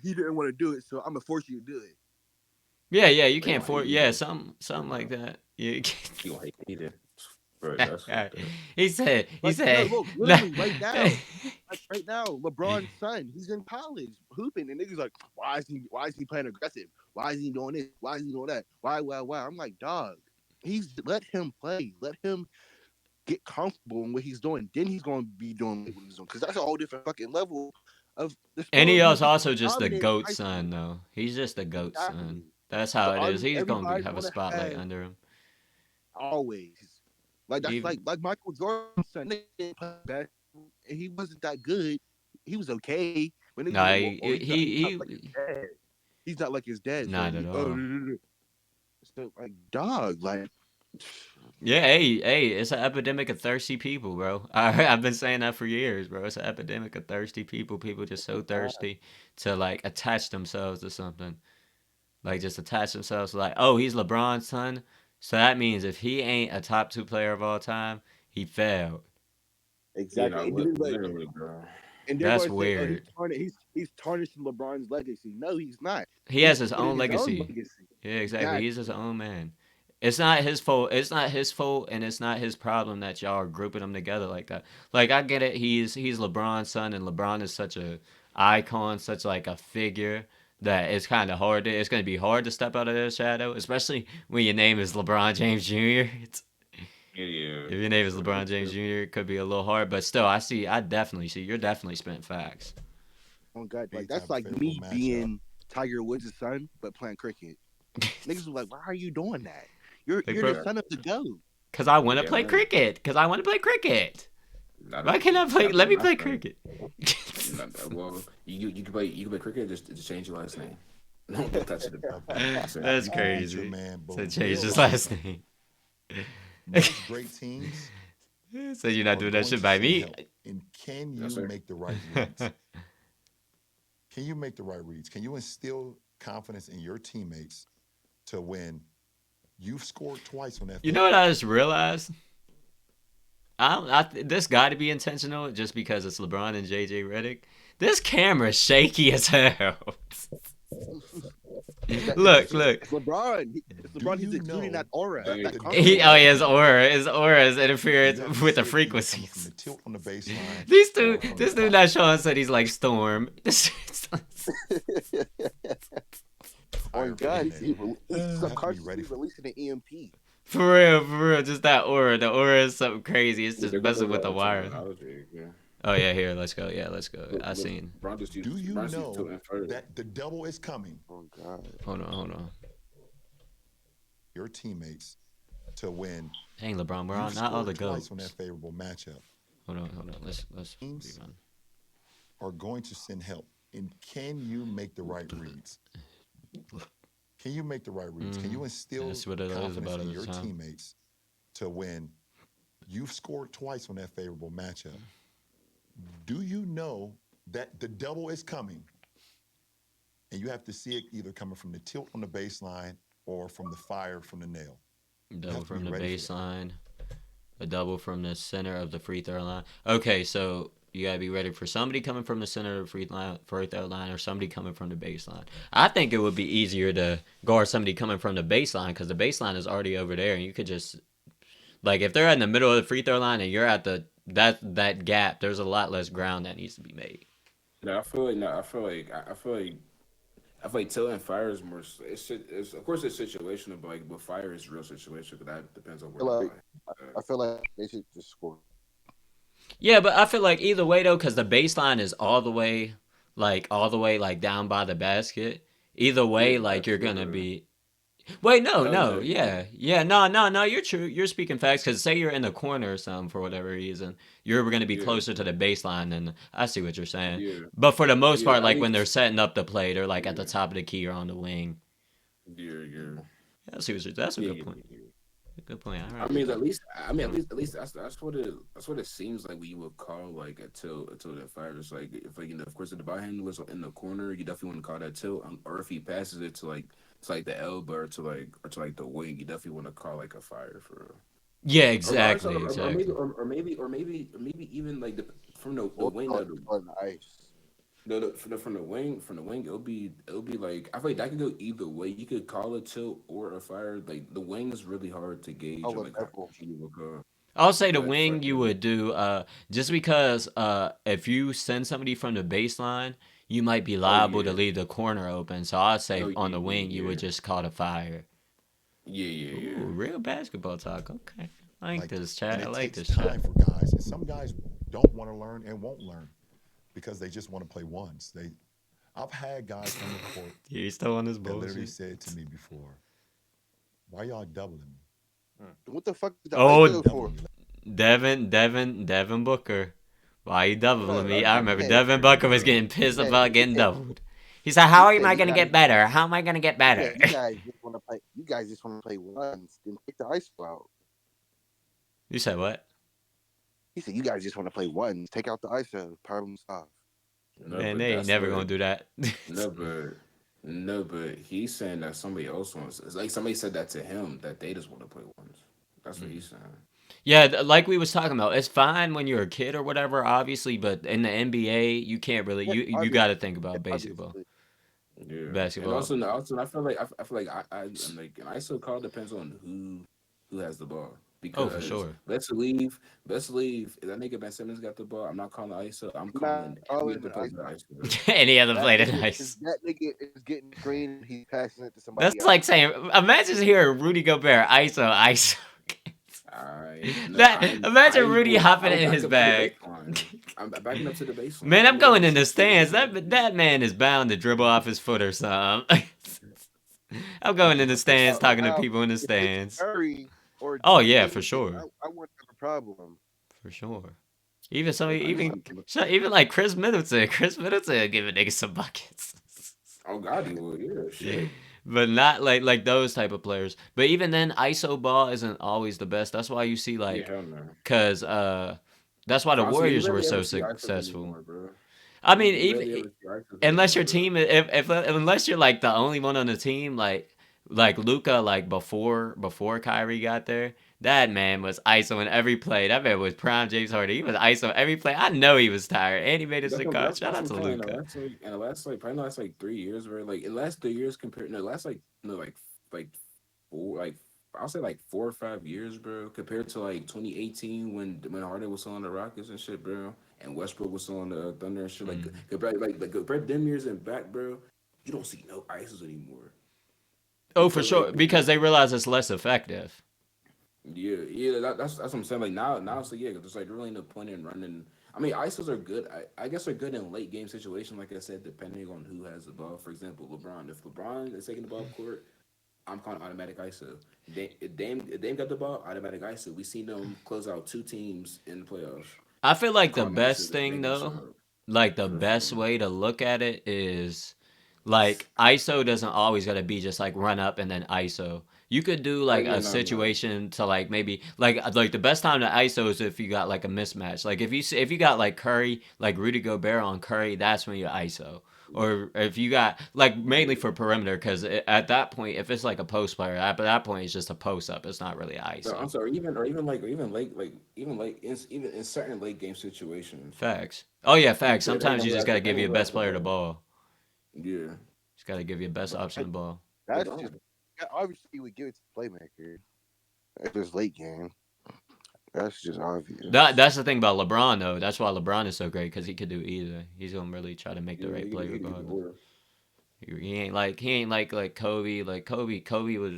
he didn't want to do it, so I'm gonna force you to do it. Yeah, you can't why force. you Yeah, do- something like that. You, You gonna hate me then. Bro, that's fucked up. he said. He Like, no, said. look, literally right now, like right now, LeBron's son, he's in college hooping, and niggas like, why is he playing aggressive? Why is he doing this? Why is he doing that? Why? I'm like, dog, let him play, let him get comfortable in what he's doing. Then he's going to be doing what he's doing, because that's a whole different fucking level of the And sport. he was He also just the dominated goat high school. son, though. He's just the goat son. Exactly. That's how So it is. He's gonna everybody's have a going to spotlight have under him. always. Like that's Even like Michael Jordan's son. They didn't play basketball, and he wasn't that good. He was okay. When niggas no, was like, he, well, he's not like his he dad. He's not like his dad. So not at all. so like dog, like Yeah, hey, it's an epidemic of thirsty people, bro. I've been saying that for years, bro. It's an epidemic of thirsty people. People just so thirsty to like attach themselves to something. Like just attach themselves to like, oh, he's LeBron's son. So that means if he ain't a top 2 player of all time, he failed. Yeah, no, exactly. And then it's like, literally, bro. and they're That's going to say, oh, weird. he's tarnishing LeBron's legacy. No, he's not. He He's has his putting own his own legacy. legacy. Yeah, exactly. He's his Exactly. own man. It's not his fault. It's not his fault, and it's not his problem that y'all are grouping them together like that. Like I get it. He's LeBron's son, and LeBron is such a icon, such like a figure that it's kind of hard. It's going to be hard to step out of their shadow, especially when your name is LeBron James Jr. Yeah, If your name is for LeBron James Jr., it could be a little hard. But still, I definitely see. You're definitely spitting facts. Oh God, Be like type that's of like favorable me matchup. being Tiger Woods' son, but playing cricket. Niggas was like, why are you doing that? Like, You're the bro, son of the GOAT. cause I want to yeah, play man. cricket. Cause I want to play cricket. Not Why can't I play? not Let from me my play side. cricket. Well, you can play cricket just change your last name. Don't touch it. That's You can beat your crazy. man, but So change real his life, last name. most great teams So you're not are doing that going shit to by send me. help. And can Yes, you sir. make the right reads? Can you make the right reads? Can you instill confidence in your teammates to win? You've scored twice on that. You know what I just realized? This got to be intentional just because it's LeBron and JJ Redick. This camera's shaky as hell. Look, look. It's LeBron. It's Do LeBron. He's you exuding know that aura, that that the He, confidence. oh, his aura is you interfered have to with the see it either coming from frequencies. the tilt on the baseline These or two, from this the dude fire? not showing said he's like Storm. Oh Fire God, from the he's nail. You have to be subconsciously ready for releasing an EMP. For real, just that aura. The aura is something crazy. It's just They're going messing to with the that wires. terminology. Yeah. Oh yeah, here, let's go. Yeah, let's go. Look, I seen. LeBron just Do you LeBron just used know tilting further. that the double is coming? Oh God. Hold on. Your teammates to win. Dang, LeBron, we're You've on not all scored the twice on that goats. favorable matchup. Hold on. Let's Teams rerun. are going to send help. And can you make the right reads? Can you make the right reads? Can you instill That's what it is confidence about in it your this time. teammates to win? You've scored twice on that favorable matchup. Do you know that the double is coming? And you have to see it either coming from the tilt on the baseline or from the fire from the nail. Double have to be from the ready for that. baseline. A double from the center of the free throw line. Okay, so you gotta be ready for somebody coming from the center of the free throw line, or somebody coming from the baseline. I think it would be easier to guard somebody coming from the baseline because the baseline is already over there, and you could just like if they're in the middle of the free throw line and you're at that gap, there's a lot less ground that needs to be made. No, I feel like tilting fire is more. It's of course it's situational, but fire is real situation. But that depends on I where feel the like body. I feel like they should just score. Yeah, but I feel like either way though, because the baseline is all the way like down by the basket. Either way, Yeah, like you're that's gonna true. be. Wait, no, No, yeah, yeah, no. You're true. You're speaking facts because say you're in the corner or something for whatever reason, you're gonna be yeah, closer to the baseline. And I see what you're saying. yeah, But for the most yeah. part, At like when they're least, setting up the play, they're like at the yeah, top of the key or on the wing. yeah. Yeah, I see what you're. That's a Yeah, good yeah, point. yeah. Good point. All I right. mean, at least that's what it seems like. We would call like a tilt that fire. It's like if like of course if the ball handler was in the corner, you definitely want to call that tilt. Or if he passes it to like the elbow or to like the wing, you definitely want to call like a fire for real. Yeah, Or, exactly, exactly. or maybe even like from the Or wing call of it the on the ice. From the wing, it'll be like I feel like that could go either way. You could call it tilt or a fire. Like the wing is really hard to gauge Oh, or a like how bevel. you will go. I'll say the But wing you fucking would do just because if you send somebody from the baseline, you might be oh liable to yeah, leave the corner open. So I'd say oh on yeah, the yeah, wing you would yeah, just call the fire. yeah, yeah, Ooh, yeah. real basketball talk. Okay. I like Like, this and chat. I it like takes this chat. time for guys, and some guys don't want to learn and won't learn because they just want to play ones. I've had guys on the court He's still on his that literally bullshit. said to me before, "Why y'all doubling me? What the fuck is the Why Oh, y'all ISO doubling for? me?" Devin Booker. Why you doubling Bro, me? That I Devin remember man, Booker Devin crazy, Booker was bro. getting pissed man, about he getting said, doubled. He said, "How am I you gonna guys, get better? How am I gonna get he better?" said, you guys just want to play. You guys just want to play ones. Then take the ISO out. You said what? He said, you guys just want to play ones. Take out the ISO. Problem solved. No, Man, but they ain't that's never what gonna do that. no, but no, but he's saying that somebody else wants. It's like somebody said that to him that they just want to play ones. That's what he's saying. Yeah, like we was talking about, it's fine when you're a kid or whatever, obviously, but in the NBA, you can't really Yeah, you got obviously. to think Yeah, about basketball. obviously. Yeah, and Basketball. also I feel like I feel like I'm like an ISO call depends on who has the ball Oh, for because sure. best leave. If that nigga Ben Simmons got the ball, I'm not calling ISO. I'm I'm not calling every calling other the player ISO. ISO. Any other That play than nigga is nice. that nigga is getting screened. And he's passing it to That's somebody else. like saying, imagine hearing Rudy Gobert ISO ISO. I no, That imagine Rudy hopping I'm in his backing up to the bag. baseline. I'm backing up to the baseline. Man, I'm I'm moving going my in the shit to the stands. baseline. That man is bound to dribble off his foot or something. I'm going in the stands, talking to Now, people in the if it's stands. Curry or Oh yeah, for Jimmy, then sure, I wouldn't have a problem. for sure. Even somebody, But I just even Jimmy, like even like Chris Middleton. Chris Middleton giving niggas some buckets. oh god, he will. Yeah, shit. But not like those type of players. But even then, ISO ball isn't always the best. That's why you see Yeah, like, hell no. cause that's why the Honestly, you Warriors were rarely ever so see ISOs successful. anymore, bro. I mean, You even rarely ever see ISOs unless anymore, your bro. team, if unless you're like the only one on the team, like Luca, like before Kyrie got there, that man was ISO in every play. That man was prime James Harden. He was ISO every play. I know he was tired, and he made us the cut. Shout That's out what to I'm saying. Luca. In the last like probably the last like 3 years, bro. Like in the last 3 years compared no last like no like four like I'll say like 4 or 5 years, bro. Compared to like 2018 when Harden was still on the Rockets and shit, bro, and Westbrook was still on the Thunder and shit. Like compared to them years and back, bro. You don't see no ISOs anymore Oh, for because sure, because they realize it's less effective. yeah, that's what I'm saying. Like now, so yeah, there's like really no point in running. I mean, ISOs are good. I guess they're good in late game situation, like I said, depending on who has the ball. For example, LeBron. If LeBron is taking the ball up court, I'm calling automatic ISO. Dame got the ball, automatic ISO. We seen them close out 2 teams in the playoffs. I feel I'm like the calling ISO best that thing make them though, shot like the for best sure. way to look at it is like ISO doesn't always gotta be just like run up and then ISO. You could do Oh like yeah, a no. situation to like maybe like the best time to ISO is if you got like a mismatch. Like if you got like Curry, like Rudy Gobert on Curry, that's when you ISO. Or if you got like mainly for perimeter, because at that point, if it's like a post player, at that point it's just a post up. It's not really No, I'm ISO. sorry. Even late even in certain late game situations, Facts. Oh yeah, facts. Sometimes depending on you just gotta give depending your on who has best the player the ball. ball. Yeah. Just gotta give your best option that, the ball. that's just LeBron. obviously you would give it to the playmaker. That's just late game. That's just obvious. That's the thing about LeBron though. That's why LeBron is so great because he could do either. He's gonna really try to make the Yeah, right play he could either regardless. or. He ain't like Kobe. Like Kobe was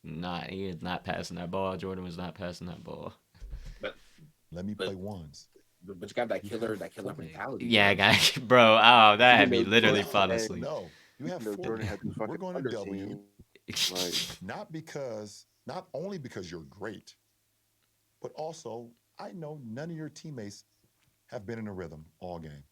not. He is not passing that ball. Jordan was not passing that ball. But Let me play ones. but you got You have that killer 40. mentality, Yeah, bro. guy, bro. Oh, that Even had me though literally Jordan No, fall had, asleep. no. You have even though Jordan 40. had the We're fucking going to under double you, team, like not only because you're great, but also I know none of your teammates have been in a rhythm all game.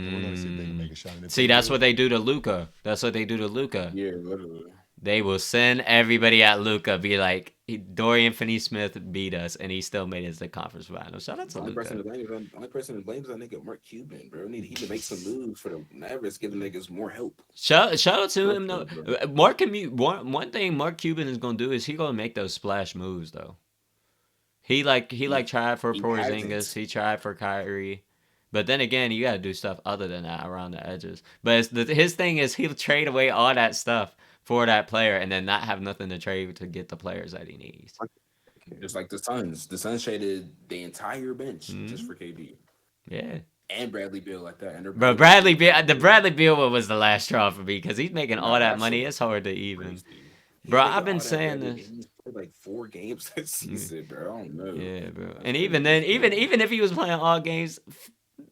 And we're going to see if they can make a shot. And if See, they that's do, what they do to Luca. That's what they do to Luca. Yeah, literally. They will send everybody at Luca, be like, Dorian Finney-Smith beat us, and he still made it to the conference final. Shout out to Luca. The only person to blame is that nigga Mark Cuban, bro. He need to make some moves for the Mavericks, give the niggas more help. Shout out to him though. Respectfully, bro. One thing Mark Cuban is gonna do is he gonna make those splash moves though. He He tried for he Porzingis. hasn't. He tried for Kyrie. But then again, you got to do stuff other than that around the edges. But his thing is he'll trade away all that stuff for that player and then not have nothing to trade to get the players that he needs. Just like the Suns. The Suns traded the entire bench just for KD. Yeah. And Bradley Beal like that. And Bro, Bradley Beal, the Bradley Beal one was the last straw for me because he's making all that money. It's hard to even. Bro, I've been saying this. He's played like 4 games this season, bro. I don't know. Yeah, bro. And even then, even if he was playing all games,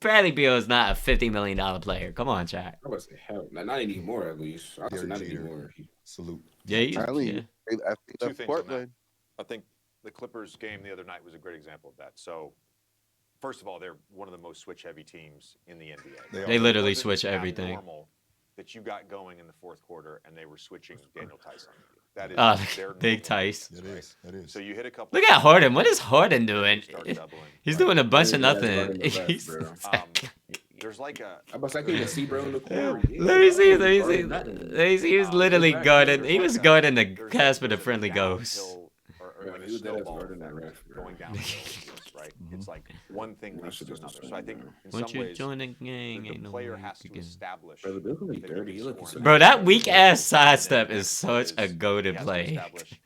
Bradley Beal is not a $50 million player. Come on, chat. I would say hell, not anymore at least. I would say not anymore. Salute. Yeah, I think Two that's things on that. Portland. I think the Clippers game the other night was a great example of that. So, first of all, they're one of the most switch-heavy teams in the NBA. They literally It wasn't switch everything. abnormal that you got going in the fourth quarter and they were switching Daniel Tyson. That is their Big normal. Tice. It is. It is. So you hit a couple. Look at Harden. What is Harden doing? Start doubling. He's doing a bunch of Yeah, nothing. he's running the He's- left, bro. There's like a. I can't even see bro in the corner. Let me see. He was literally guarding. He was guarding the Casper the Friendly Ghost. Yeah, Like he a was dead as snowball guarding that ref, bro. going down the hill, right? It's like one thing leads to another. So I think in Once some you ways, join the gang, the ain't no player way has you to can. establish. Bro, the Bill can be that he dirty. can He look score. Bro, that weak ass sidestep And is such a goated he has to play. establish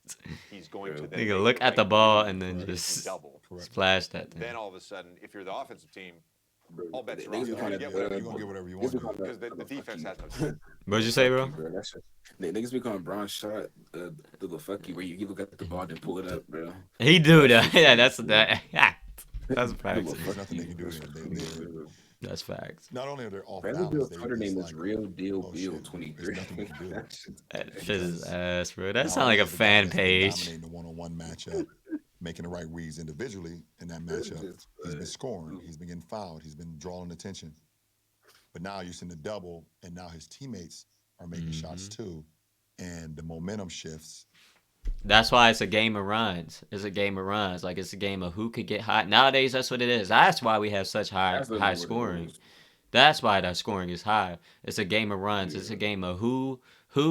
He's going to then Nigga, make look the at the right ball move and then to just double. splash that thing. Then all of a sudden, if you're the offensive team, all bets are Niggas off. be You're calling gonna get that, whatever You're you gonna get want whatever you Niggas want. be calling because that- the defense has no. What'd you say, bro? That's just, niggas be calling Bron shot the little fuck you where you look at the ball and pull it up, bro. He do that. Yeah, that's that. That's facts. There's nothing they can do to him. That's facts. Not only are they off Bradley balance, Beal's Twitter name is Real Deal oh, Bill shit, 23. there's nothing we can do. That shit's- That fizz his ass, bro. That Not sound like a only is the guy fan that's been page. Dominating the one-on-one matchup, making the right reads individually in that matchup. He's been scoring. He's been getting fouled. He's been drawing attention. But now you're seeing the double, and now his teammates are making shots too, and the momentum shifts. That's why it's a game of runs. It's a game of runs. Like it's a game of who could get hot. Nowadays, that's what it is. That's why we have such high That's literally high what it scoring. is. That's why that scoring is high. It's a game of runs. It's a game of who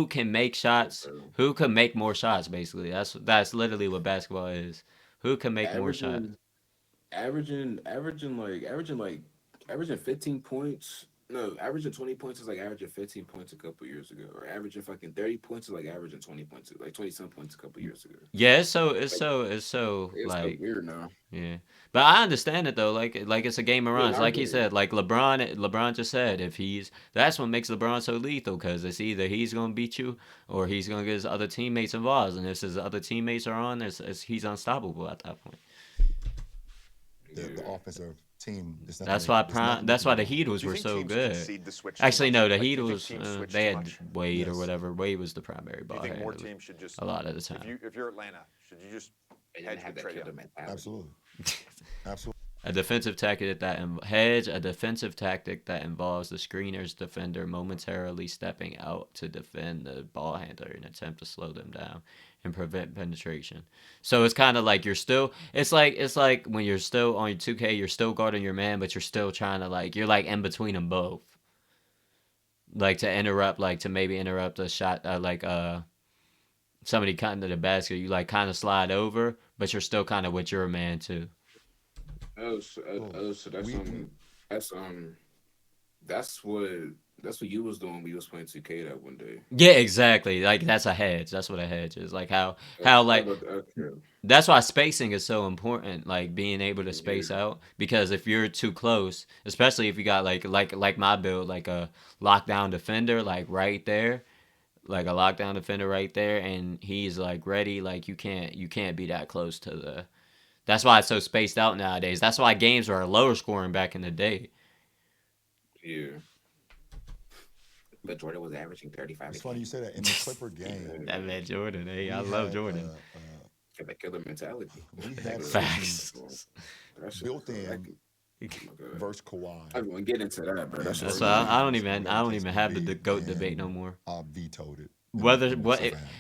can make shots, who can make more shots. Basically, that's literally what basketball is. Who can make more shots? Averaging 15 points. No, averaging 20 points is like averaging 15 points a couple years ago, or averaging fucking 30 points is like averaging 20 points, like 20 some points a couple years ago. Yeah, it's so It's like so weird now. yeah. But I understand it though. Like it's a game of runs. I Like he get it. said, like LeBron just said, that's what makes LeBron so lethal because it's either he's gonna beat you or he's gonna get his other teammates involved, and if his other teammates are on, he's unstoppable at that point. The offensive team. That's why the Heatles Do you were think so teams good. concede the switch too Actually, much? no, the Like, do you think Heatles teams switch they too had much? Wade or Yes. whatever. Wade was the primary Do ball you think more handler teams should just a lot of the time. If you're Atlanta, should you just hedge Have and that trade killer him? mentality. Absolutely. Absolutely. A defensive tactic that involves the screener's defender momentarily stepping out to defend the ball handler in an attempt to slow them down and prevent penetration. So it's kind of like it's like when you're still on your 2K, you're still guarding your man, but you're still trying to you're like in between them both. Like to maybe interrupt a shot, somebody cutting to the basket, you like kind of slide over, but you're still kind of with your man too. So that's what you was doing when you was playing 2K that one day. Yeah, exactly. Like that's a hedge. That's what a hedge is. Like how like Okay. that's why spacing is so important. Like being able to space out because if you're too close, especially if you got like my build, like a lockdown defender, like right there, like a lockdown defender right there, and he's like ready. Like you can't be that close to the. That's why it's so spaced out nowadays. That's why games were lower scoring back in the day. Yeah. But Jordan was averaging 35. It's funny you say that in the Clipper game. That man Jordan, hey, I we love had, Jordan. Got that killer mentality. We had Facts. built in versus Kawhi. I'm gonna get into that, bro. That's why I don't even have the GOAT debate no more. I vetoed it.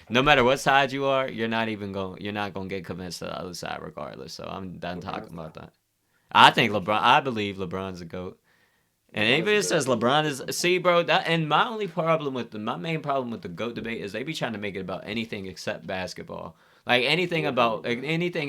No matter what side you are, you're not gonna get convinced to the other side regardless. So I'm done talking about that. I believe LeBron's a GOAT. And anybody that says LeBron is see, bro, that and my only problem with my main problem with the GOAT debate is they be trying to make it about anything except basketball. Like anything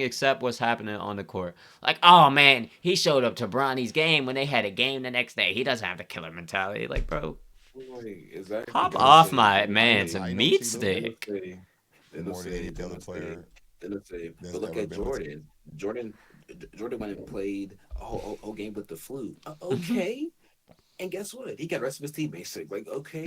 except what's happening on the court. Like, oh man, he showed up to Bronny's game when they had a game the next day. He doesn't have the killer mentality. Like, bro, Like, exactly. hop They'll off say, my they'll man's say, I know meat T. Lou. stick. they'll More than any say, other player They'll say, that's but look ever at been on the team. Jordan. Jordan went and played a whole game with the flu. Okay. And guess what? He got the rest of his teammates sick. Like, okay.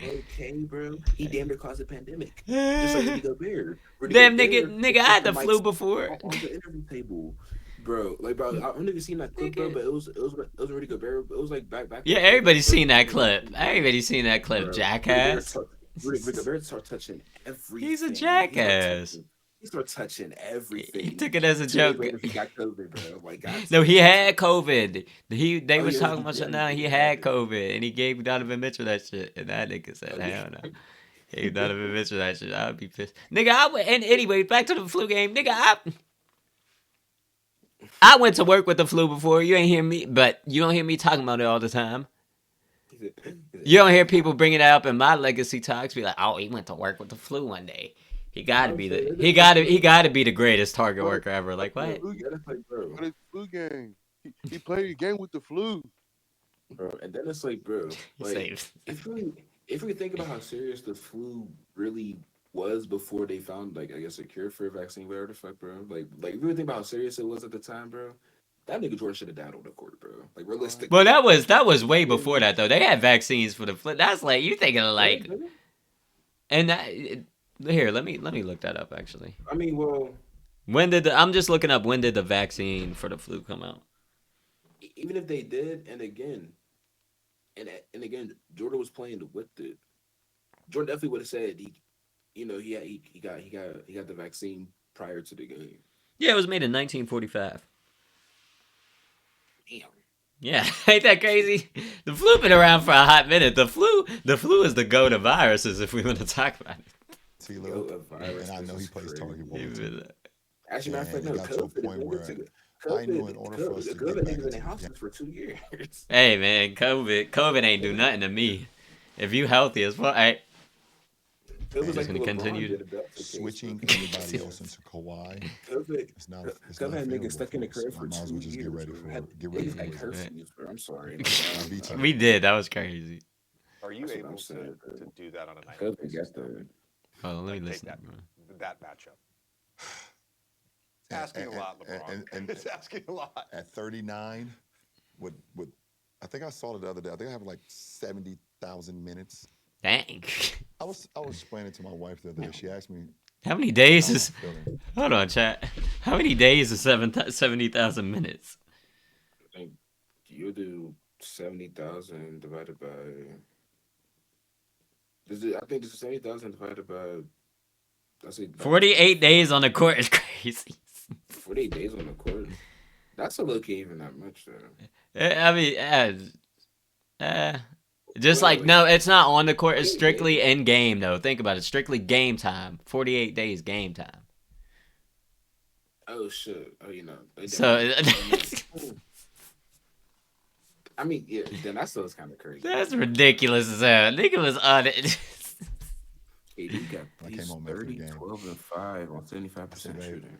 Okay, bro. He damn near caused a pandemic. Just like Rudy Gobert. Damn, nigga, I had the flu before. On the interview table. Bro, like, bro, I don't know if you've seen that clip, bro, but it was Rudy Gobert. It was like back. Yeah, everybody's seen that clip. Everybody's seen that clip, jackass. Rudy Gobert started touching everything. He's a jackass. He started touching everything. He took it as a joke. He got COVID, bro. Like, No, he had COVID. They was talking about he something now. He had COVID, and he gave Donovan Mitchell that shit. And that nigga said, hell no. Gave Donovan Mitchell that shit. I would be pissed. Nigga, and anyway, back to the flu game. Nigga, I went to work with the flu before. You ain't hear me, but you don't hear me talking about it all the time. You don't hear people bringing it up in my legacy talks. Be like, oh, he went to work with the flu one day. He gotta be the greatest target worker ever. Like what? But it's flu game. He played a game with the flu. Bro, and then it's like, bro, like if we think about how serious the flu really was before they found, like, I guess a cure for a vaccine, whatever the fuck, bro. Like if you really think about how serious it was at the time, bro, that nigga Jordan should have died on the court, bro. Like, realistically. Well, that was way before that though. They had vaccines for the flu. That's like you thinking of like, and that. Here, let me look that up actually. I mean, well, I'm just looking up when did the vaccine for the flu come out? Even if they did, and again, Jordan was playing with it. Jordan definitely would have said he got the vaccine prior to the game. Yeah, it was made in 1945. Damn. Yeah, ain't that crazy? The flu been around for a hot minute. The flu is the goat of viruses if we want to talk about it. T. Lou, and I know he plays target ball too. Actually, matter of fact, no, it got to a point where I knew in order for us to get back in into the house for 2 years. Hey man, COVID ain't do nothing to me. If you healthy as fuck, hey. It was just like gonna continue switching anybody else into Kawhi. It's not. It's not had niggas stuck in the crib for 2 years. Might as well just get ready for it. I'm sorry. We did. That was crazy. Are you able to do that on a night? Oh, let me Take listen. that matchup. It's asking a lot, LeBron. And it's asking a lot. At 39, with I think I saw it the other day. I think I have like 70,000 minutes. Dang. I was explaining to my wife the other day. She asked me, how many days is? Hold on, chat. How many days is 70,000 minutes? I think you do 70,000 divided by. I think this is 70,000 divided by. 48 days on the court is crazy. 48 days on the court. That's a low-key even that much, though. I mean, just like no, it's not on the court. It's strictly in game, though. Think about it. Strictly game time. 48 days game time. Oh shit! Oh, you know. So. I mean, yeah. Then that still is kind of crazy. That's ridiculous as hell. Nigga was on it. He got 30, 12, and 5 on 75% shooting.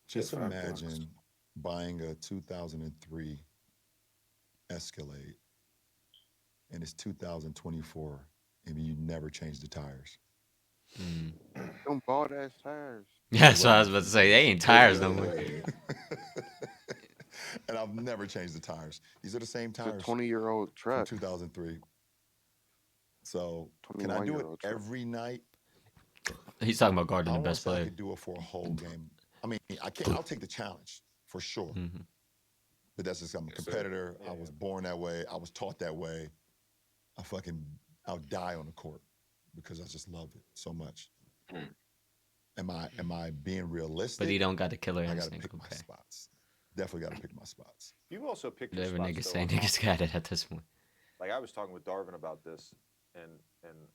Just imagine buying a 2003 Escalade and it's 2024 and you never change the tires. Them bald ass tires. That's what I was about to say. They ain't tires no more. And I've never changed the tires. These are the same tires. It's a 20-year-old truck. 2003. So can I do it every night? He's talking about guarding the best player. I could do it for a whole game. I mean, I can't. I'll take the challenge for sure. Mm-hmm. But that's just I'm a competitor. Yeah. I was born that way. I was taught that way. I'll die on the court because I just love it so much. Am I being realistic? But he don't got the killer instinct. I gotta pick my spots. Definitely gotta pick my spots. You've also picked your spots. Whatever niggas say, niggas got it at this point. Like I was talking with Darvin about this, and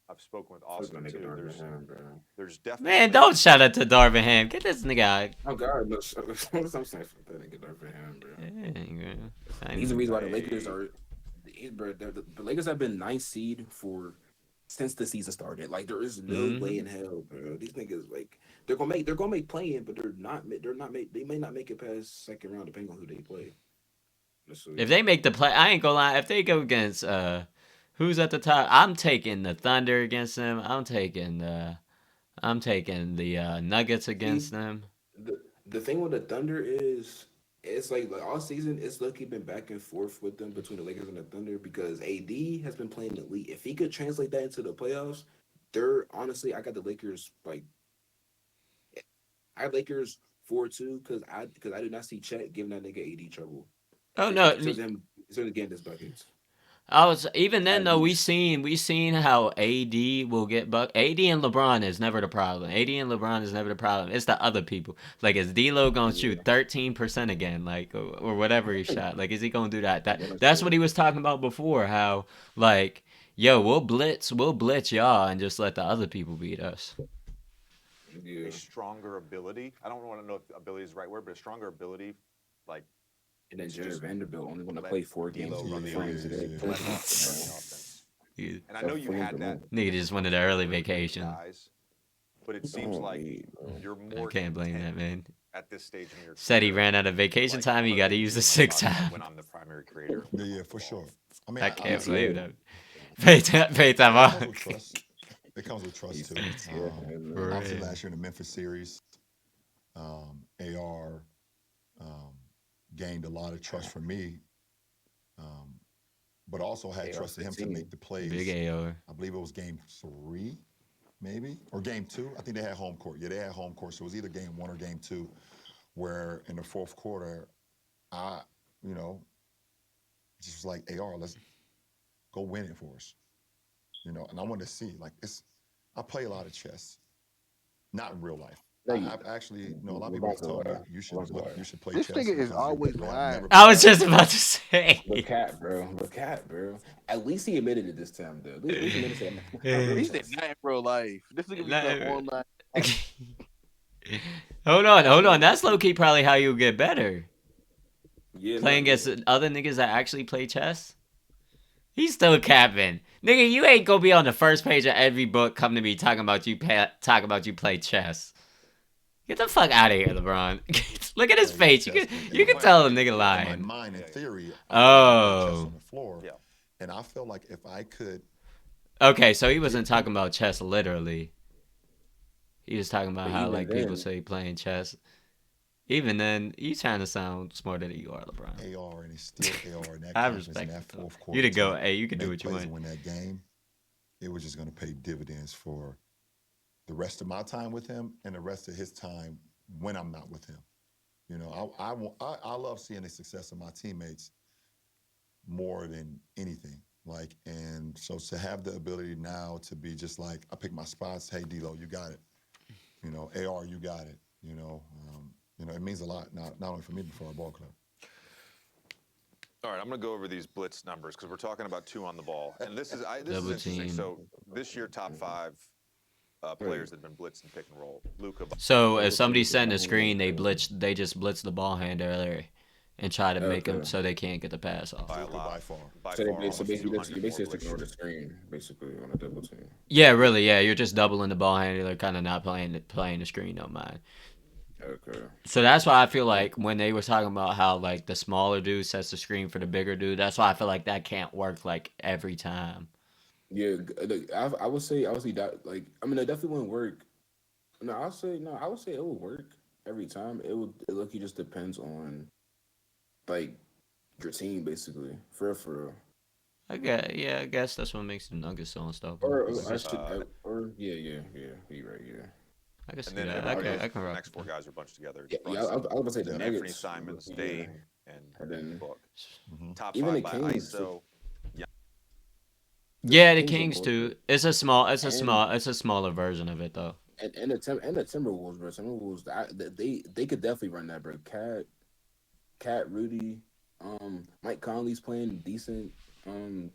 I've spoken with Austin too. There's definitely man, don't shout out to Darvin Ham. Get this nigga out. Oh God, no, I'm saying that nigga Darvin Ham, bro. Yeah, He's the reason why the Lakers are. Bro, the Lakers have been 9th seed since the season started. Like there is no way in hell, bro. These niggas like they're gonna make playing, but they may not make it past second round depending on who they play. If they make the play, I ain't gonna lie. If they go against who's at the top, I'm taking the Thunder against them. I'm taking the Nuggets against them. The thing with the Thunder is it's like all season it's lucky been back and forth with them between the Lakers and the Thunder because AD has been playing elite. If he could translate that into the playoffs, they're honestly I got the Lakers like I have Lakers 4-2 because I do not see Chet giving that nigga AD trouble. Oh no, So again, this buckets. I was even then though we seen how AD will get AD and LeBron is never the problem. AD and LeBron is never the problem. It's the other people. Like is D'Lo gonna shoot 13% again, like or whatever he shot? Like is he gonna do that? That's what he was talking about before. How like yo we'll blitz y'all and just let the other people beat us. A stronger ability. I don't want to know if ability is the right word, but a stronger ability, like. And then Jared Vanderbilt only want to play 4 games. And I know you had that. Nigga just wanted an early vacation. Guys, but it seems like you're more. I can't blame that man. At this stage in your said he ran out of vacation time. You got to use the sick time. When I'm the primary creator. Yeah, for sure. I mean, I can't believe that. Pay time off. It comes with trust too. Obviously, last year in the Memphis series, AR gained a lot of trust from me, but also had trusted him to make the plays. Big AR. I believe it was game 3, maybe, or game 2. I think they had home court. Yeah, they had home court. So it was either game 1 or game 2, where in the fourth quarter, I, just was like, AR, let's go win it for us. And I wanted to see, like, I play a lot of chess, not in real life. I've actually, a lot of people have told me you should play chess. This nigga is always lying. I was just about to say. Look cat, bro. At least he admitted it this time, though. At least he admitted it. He said not in real life. This nigga be online. Hold on. That's low key probably how you get better. Yeah, playing against other niggas that actually play chess. He's still capping. Nigga, you ain't gonna be on the first page of every book come to me talking about you play chess. Get the fuck out of here, LeBron. Look at his face. You can tell a nigga lying. In my mind, in theory, oh. On the floor. Yeah. And I feel like if I could. Okay, so he wasn't talking about chess literally. He was talking about how like people say playing chess. Even then, you trying to sound smarter than you are, LeBron. AR and it's still AR in that I respect that fourth quarter. You to go, hey, you can do what you want. Win that game, it was just going to pay dividends for the rest of my time with him and the rest of his time when I'm not with him. I love seeing the success of my teammates more than anything. Like, and so to have the ability now to be just like, I pick my spots. Hey, D'Lo, you got it. AR, you got it. It means a lot, not only for me, but for our ball club. All right, I'm going to go over these blitz numbers because we're talking about 2 on the ball. And this is interesting. So this year, top 5 players that have been blitzed and pick and roll. Luka. So if somebody's setting a screen, they just blitz the ball handler and try to make them so they can't get the pass off. By far. So basically, you're basically ignore the screen, basically, on a double team. Yeah, really, yeah. You're just doubling the ball handler, kind of not playing the screen, no mind. Okay. So that's why I feel like when they were talking about how like the smaller dude sets the screen for the bigger dude, that's why I feel like that can't work like every time. Yeah, I would say that like it definitely wouldn't work. I would say it would work every time. It lucky just depends on like your team basically. For real. I guess that's what makes the Nuggets so unstoppable. Or yeah, you're right, yeah. I guess and then I can rock. The next 4 guys are bunched together. Yeah, I was going to say the Nuggets. Anthony Simons, Dame, and then Book. Mm-hmm. Top even 5 the by Kings. ISO. Yeah, the Kings too. It's a smaller version of it though. And the Timberwolves, bro. They could definitely run that, bro. Cat, Rudy, Mike Conley's playing decent. And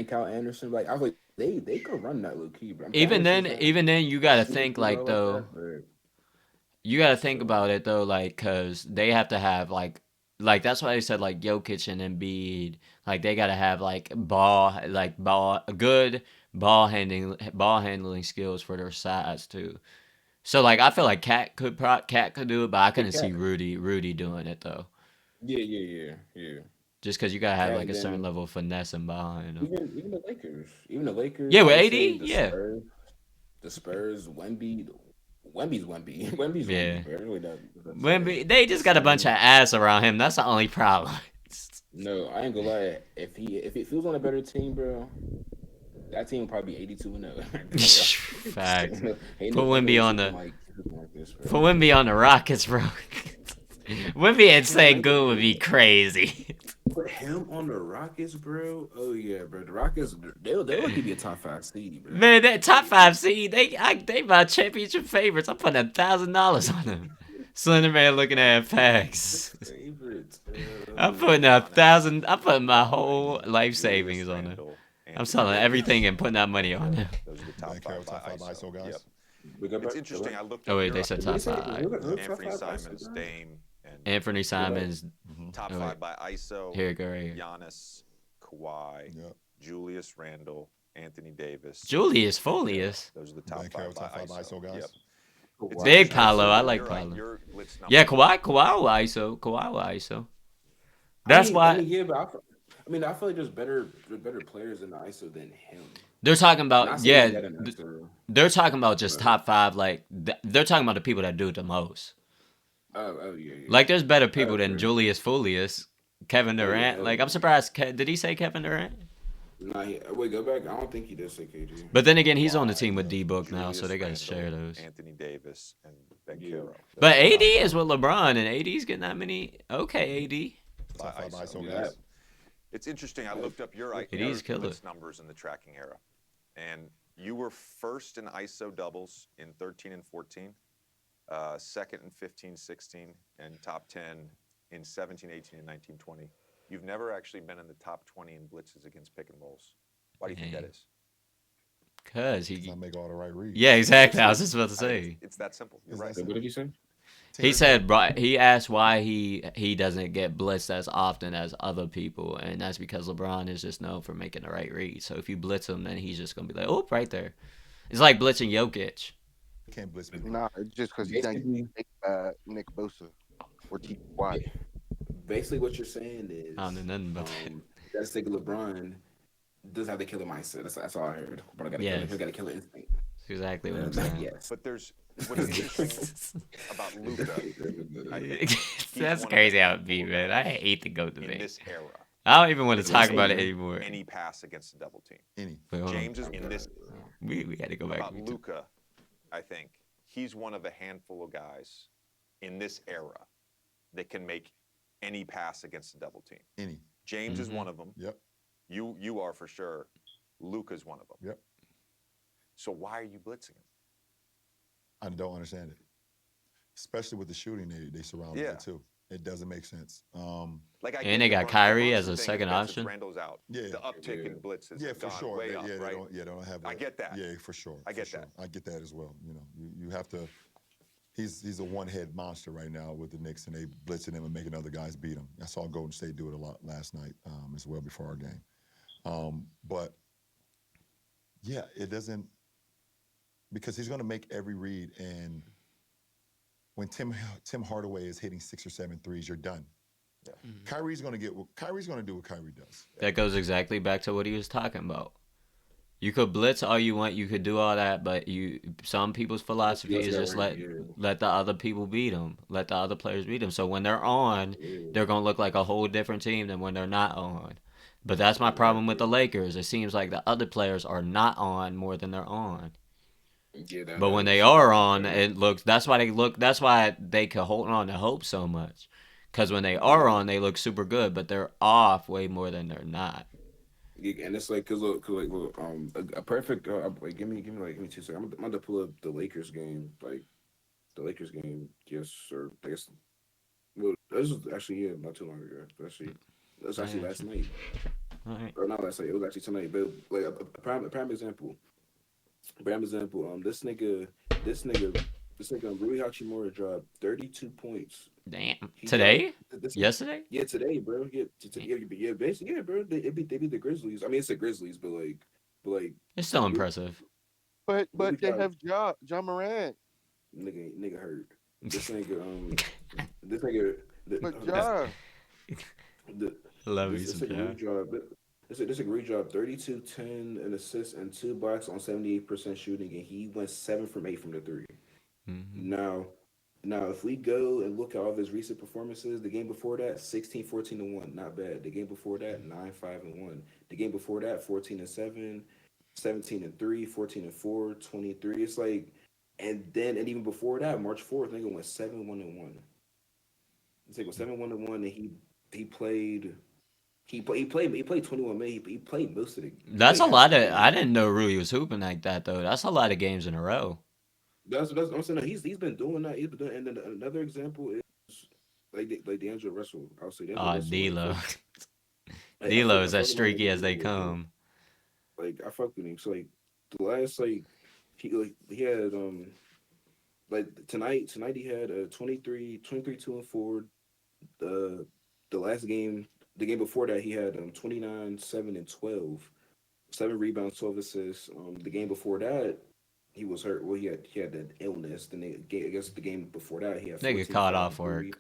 Kyle Anderson, like I was like they could run that low key, bro. Even then, you gotta think like though. You gotta think about it though, like, cause they have to have like like that's why they said like Jokic and Embiid, like they gotta have like good ball handling skills for their size too. So like I feel like Cat could do it, but I Yeah, couldn't see Cat. Rudy doing it though. Yeah. Just because you gotta have Cat, like and a certain then level of finesse and ball handling. even the Lakers. Yeah, I with would say AD, yeah, the Spurs, Wemby's Wemby's yeah. Wemby, but really that's When they just got a bunch of Simmons. ass around him. That's the only problem. No, I ain't gonna lie. If he was on a better team, bro, that team would probably be 82-0. Facts. Ain't Put no fucking Wimby way on shooting the like this, bro. put Wimby on the Rockets, bro. Wimby and Damn, I ain't gonna Sengun would be crazy. put him on the Rockets, bro. Oh yeah, bro. The Rockets, they'll lucky be a top 5 seed, bro. Man, that top 5 seed, they my championship favorites. I'm putting $1,000 on them. Slender Man looking at facts. Favorites. I'm putting I'm putting my whole life Julius savings on them. Randle, I'm Anthony selling Davis, everything and putting that money on them. Those are the top Bank five top by five ISO. ISO guys. Yep. We go It's back. interesting. I looked Oh up wait, your they said top 5. Anthony Simons, Dame, and Anthony Simons. top oh, 5 by ISO. Here, go right here. Giannis, Kawhi, Yep. Julius Randle, Anthony Davis. Julius Folius. Those are the top Bank 5 top by 5 ISO. ISO guys. Yep. Kawhi. It's Big interesting. Paolo, I Your- like your- Paolo. your blitz Yeah, numbers- Kawhi will ISO. Kawhi will ISO. That's why Yeah, but I feel like there's better players in the ISO than him. they're talking Not about. saying Yeah, that in ISO. they're talking about just top 5. Like they're talking about the people that do it the most. Oh yeah. Like there's better people Okay. than Julius Folius, Kevin Oh, yeah, Durant. hell Like yeah. I'm surprised. Did he say Kevin Durant? Nah, wait, go back. I don't think he did say KG. But then again, he's on the Kawhi, team with D Book now, so Julius they gotta Randle, share those. Anthony Davis, and Ben Yeah. Caro. But Those are the AD top is with LeBron, and AD's getting that many. Okay, AD. Top by 5 ISO Yeah. guys. It's interesting. I looked up your It is killer. blitz numbers in the tracking era, and you were first in ISO doubles in 13 and 14, second in 15, 16, and top 10 in 17, 18, and 19, 20. You've never actually been in the top 20 in blitzes against pick and rolls. Why do you think that Dang. is? Cause Does he. not make all the right reads. Yeah, exactly. I was just about to I mean, say. it's that simple. You're Is right. that What did you say? He said, bro, he asked why he doesn't get blitzed as often as other people, and that's because LeBron is just known for making the right read. So if you blitz him, then he's just gonna be like, oh, right there. It's like blitzing Jokic. Can't blitz me. Nah, it's just because you think Basically, Nick Bosa or T. Watt. basically what you're saying is, I don't know nothing about that. that's like LeBron does have the killer mindset. That's all I heard. LeBron got a Yes. killer. He's got a killer instinct. That's exactly what I'm saying. Yes. But there's what's interesting about Luka That's crazy how it be, man. I hate to go to in me. this era. I don't even want to It's talk about it insane. anymore. Any pass against the double team. Any. Wait, hold on. James is in this We had to go back. about Luka. I think he's one of a handful of guys in this era that can make any pass against the double team. Any. James is one of them. Yep. You are for sure. Luka's one of them. Yep. So why are you blitzing him? I don't understand it. Especially with the shooting they surround him Yeah. with too. It doesn't make sense. Like I And get they the got Bron- Kyrie the as a Brunson thing second is that option. since Randall's out. Yeah. The uptick in blitz has Yeah, for gone sure. way They, up, yeah, right? they don't have. I get that. Yeah, for sure. I for get sure. that. I get that as well. You know, you have to. He's a one-head monster right now with the Knicks, and they blitzing him and making other guys beat him. I saw Golden State do it a lot last night as well before our game. But yeah, it doesn't because he's going to make every read, and when Tim Hardaway is hitting 6 or 7 threes, you're done. Yeah. Kyrie's going to do what Kyrie does. That goes exactly back to what he was talking about. You could blitz all you want, you could do all that, but some people's philosophy is just let the other people beat them, let the other players beat them. So when they're on, they're gonna look like a whole different team than when they're not on. But that's my problem with the Lakers. It seems like the other players are not on more than they're on. Yeah, But when they are on, it looks. That's why they can hold on to hope so much. Because when they are on, they look super good, but they're off way more than they're not. Yeah, and it's like, cause look, a perfect. Like, give me 2 seconds. I'm about to pull up the Lakers game, Yes, or I guess. Well, this was actually not too long ago. That's actually last night, All right. or not last night. It was actually tonight. But like a prime example. This nigga Rui Hachimura dropped 32 points Damn. He Today? dropped this. Yesterday? Yeah, today, bro. Yeah, basically, yeah, bro. They beat the Grizzlies. I mean, it's the Grizzlies, but like, It's still we, impressive. But we they got have John Morant. nigga hurt. This nigga this nigga But Ja, the Love you this some nigga John. redrop. This nigga redrop 32, 10, an assist and 2 blocks on 78% shooting, and he went 7 from 8 from the three. Mm-hmm. Now, if we go and look at all of his recent performances, the game before that, 16, 14 and 1, not bad. The game before that, 9, 5 and 1. The game before that, 14 and 7, 17 and 3, 14 and 4, 23. It's like, and even before that, March 4th, nigga went 7, 1 and 1. It's like 7, 1 and 1, and he played. He played 21 minutes. He played most of the. That's a Played half lot the of. game. I didn't know Rui was hooping like that though. That's a lot of games in a row. That's what I'm saying. He's been doing that. He's been doing. And then another example is like D'Angelo Russell. I'll say D'Angelo Russell. D'Lo. Like, D'Lo I is fuck as with him streaky as they bro. come. Like I fuck with him. So like the last he had like tonight he had 23 2 and 4. The last game, the game before that, he had 29 7 and 12, 7 rebounds, 12 assists. The game before that, he was hurt. Well, he had that illness. Then I guess the game before that, he had Nigga 14, caught 5, off and 3. work.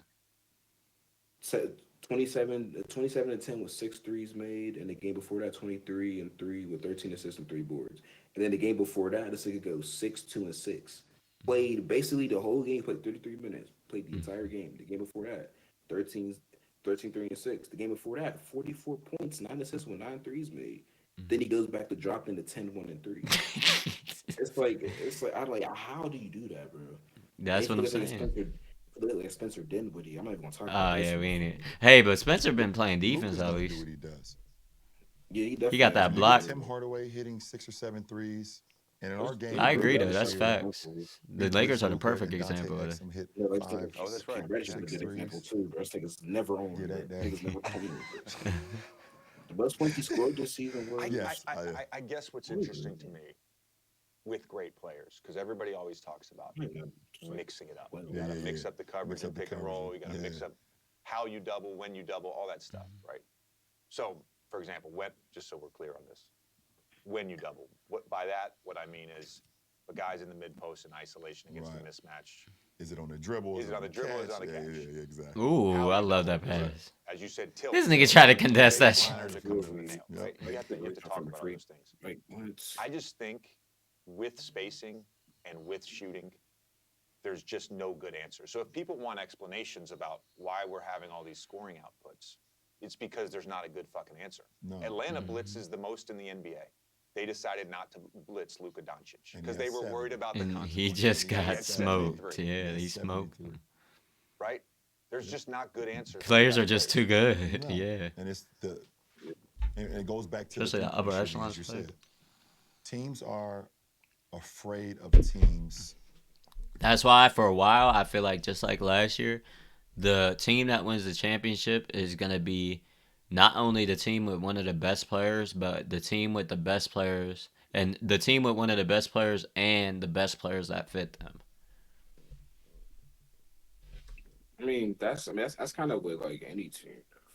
27 and 10 with 6 threes made, and the game before that 23 and 3 with 13 assists and 3 boards. And then the game before that, this nigga goes 6, 2 and 6. Played basically the whole game, played 33 minutes, played the entire game. The game before that, 13, 3 and 6. The game before that, 44 points, 9 assists with 9 threes made. Then he goes back to dropping to 10, 1 and 3. it's like I'm like, how do you do that, bro? That's what I'm saying. Like Spencer Dinwiddie. I'm not even gonna talk about Oh this. yeah, we ain't it. Hey, but Spencer been playing defense Luka's at gonna least. do what he does. Yeah, he definitely. He got that You block. get Tim Hardaway hitting 6 or 7 threes, and in our game, I agree though. this That's year, facts. we The Lakers blitz are the Luka, perfect and Dante example of it. Exum hit Yeah, like 5. Oh, that's right. Reddick's a good 6 example threes. too. Bro. This nigga's never on. Yeah, bro. that- Nigga's never on. The most points he scored this season was. Yes, I guess what's interesting to me with great players, because everybody always talks about mixing it up. You Yeah, got to yeah, mix yeah. up the coverage Mix and up the pick and coverage. roll. You got to Yeah, mix yeah. up how you double, when you double, all that stuff, right? So, for example, just so we're clear on this, when you double, by that, what I mean is a guy's in the mid post in isolation against the Right. mismatch. Is it on the dribble? Is it on the dribble? Is it on the Yeah, catch? yeah, exactly. Ooh, How I you love double, that right? pass. As you said, tilt. This nigga tried to contest that shit. Liners that come from the nail, Yep. right? You have to talk about all those things. Like what? I just think with spacing and with shooting, there's just no good answer. So if people want explanations about why we're having all these scoring outputs, it's because there's not a good fucking answer. No. Atlanta blitzes the most in the NBA. They decided not to blitz Luka Doncic And because he they had were 7. worried about the And consequences. he just He had got 73. smoked. Yeah, he had smoked. 73. Right? There's just not good answers. Players are just too good. No. Yeah. And and it goes back to Especially the upper three-point echelon shooting, as you players. said. Teams are afraid of teams. That's why for a while I feel like just like last year, the team that wins the championship is gonna be not only the team with one of the best players, but the team with the best players and the team with one of the best players and the best players that fit them. I mean, that's kind of with like any team.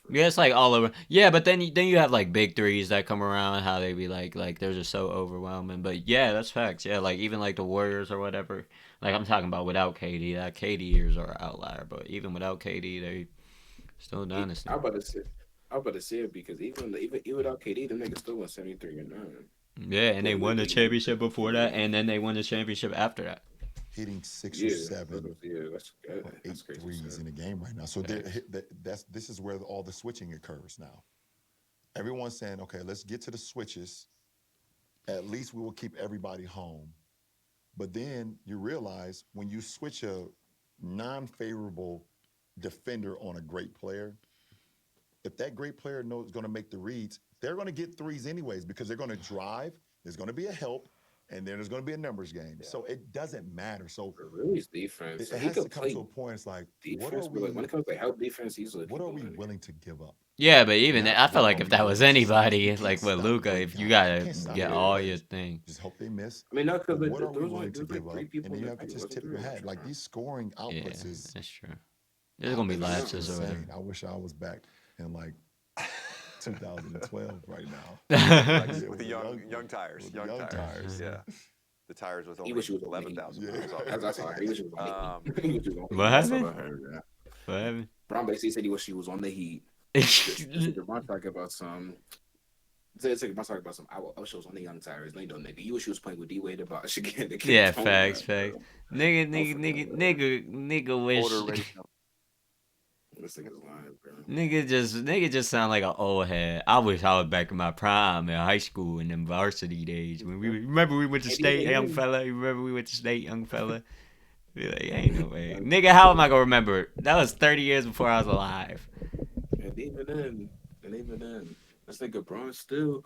Yeah, it's like all over. Yeah, but then you have like big threes that come around, how they be like they're just so overwhelming. But yeah, that's facts. Yeah, like even like the Warriors or whatever. Like I'm talking about without KD. That KD years are an outlier, but even without KD, they still dynasty. I'm about to say it because even without KD, them niggas still won 73 and 9. Yeah, and they won the championship before that, and then they won the championship after that. Hitting 6 or 7 Yeah, or that's 8 crazy. threes in the game right now. So this is where all the switching occurs now. Everyone's saying, okay, let's get to the switches. At least we will keep everybody home. But then you realize when you switch a non-favorable defender on a great player, if that great player knows going to make the reads, they're going to get threes anyways because they're going to drive. There's going to be a help. And then there's going to be a numbers game. Yeah. So it doesn't matter. So really is defense. It has to come to a point. It's like, defense, when it comes to help defense, he's what are we willing to give up? Yeah, but even I feel like if that was anybody, like with Luka, if you gotta get all your things. Just hope they miss. I mean, no, because what are we willing to give up? And then you have to just tip your hat. Like these scoring outputs that's true. There's gonna be It's lapses or insane. whatever. I wish I was back in like 2012 right now. Like Yeah, with the young tires. with the Young young tires. tires. Yeah. The tires with He only wish he was on 11,000 Yeah. miles on That's them. that's all right. He wish he was on the Um, Heat. He wish he was on the What Heat. That's all happened? I heard. Yeah. What happened? Brown basically said he wish he was on the Heat. This LeBron talking about some. It's like LeBron talking about some. I wish I was on the young tires. They don't nigga. You wish he was playing with D-Wade about again. Yeah, facts. Nigga wish. Older radio. This nigga's lying, bro. Nigga just sound like an old head. I wish I was back in my prime in high school and in varsity days when we remember we went to state, young fella. You remember we went to state, young fella. Be like, ain't no way, nigga. How am I gonna remember? That was 30 years before I was alive. And even then, this nigga Braun still.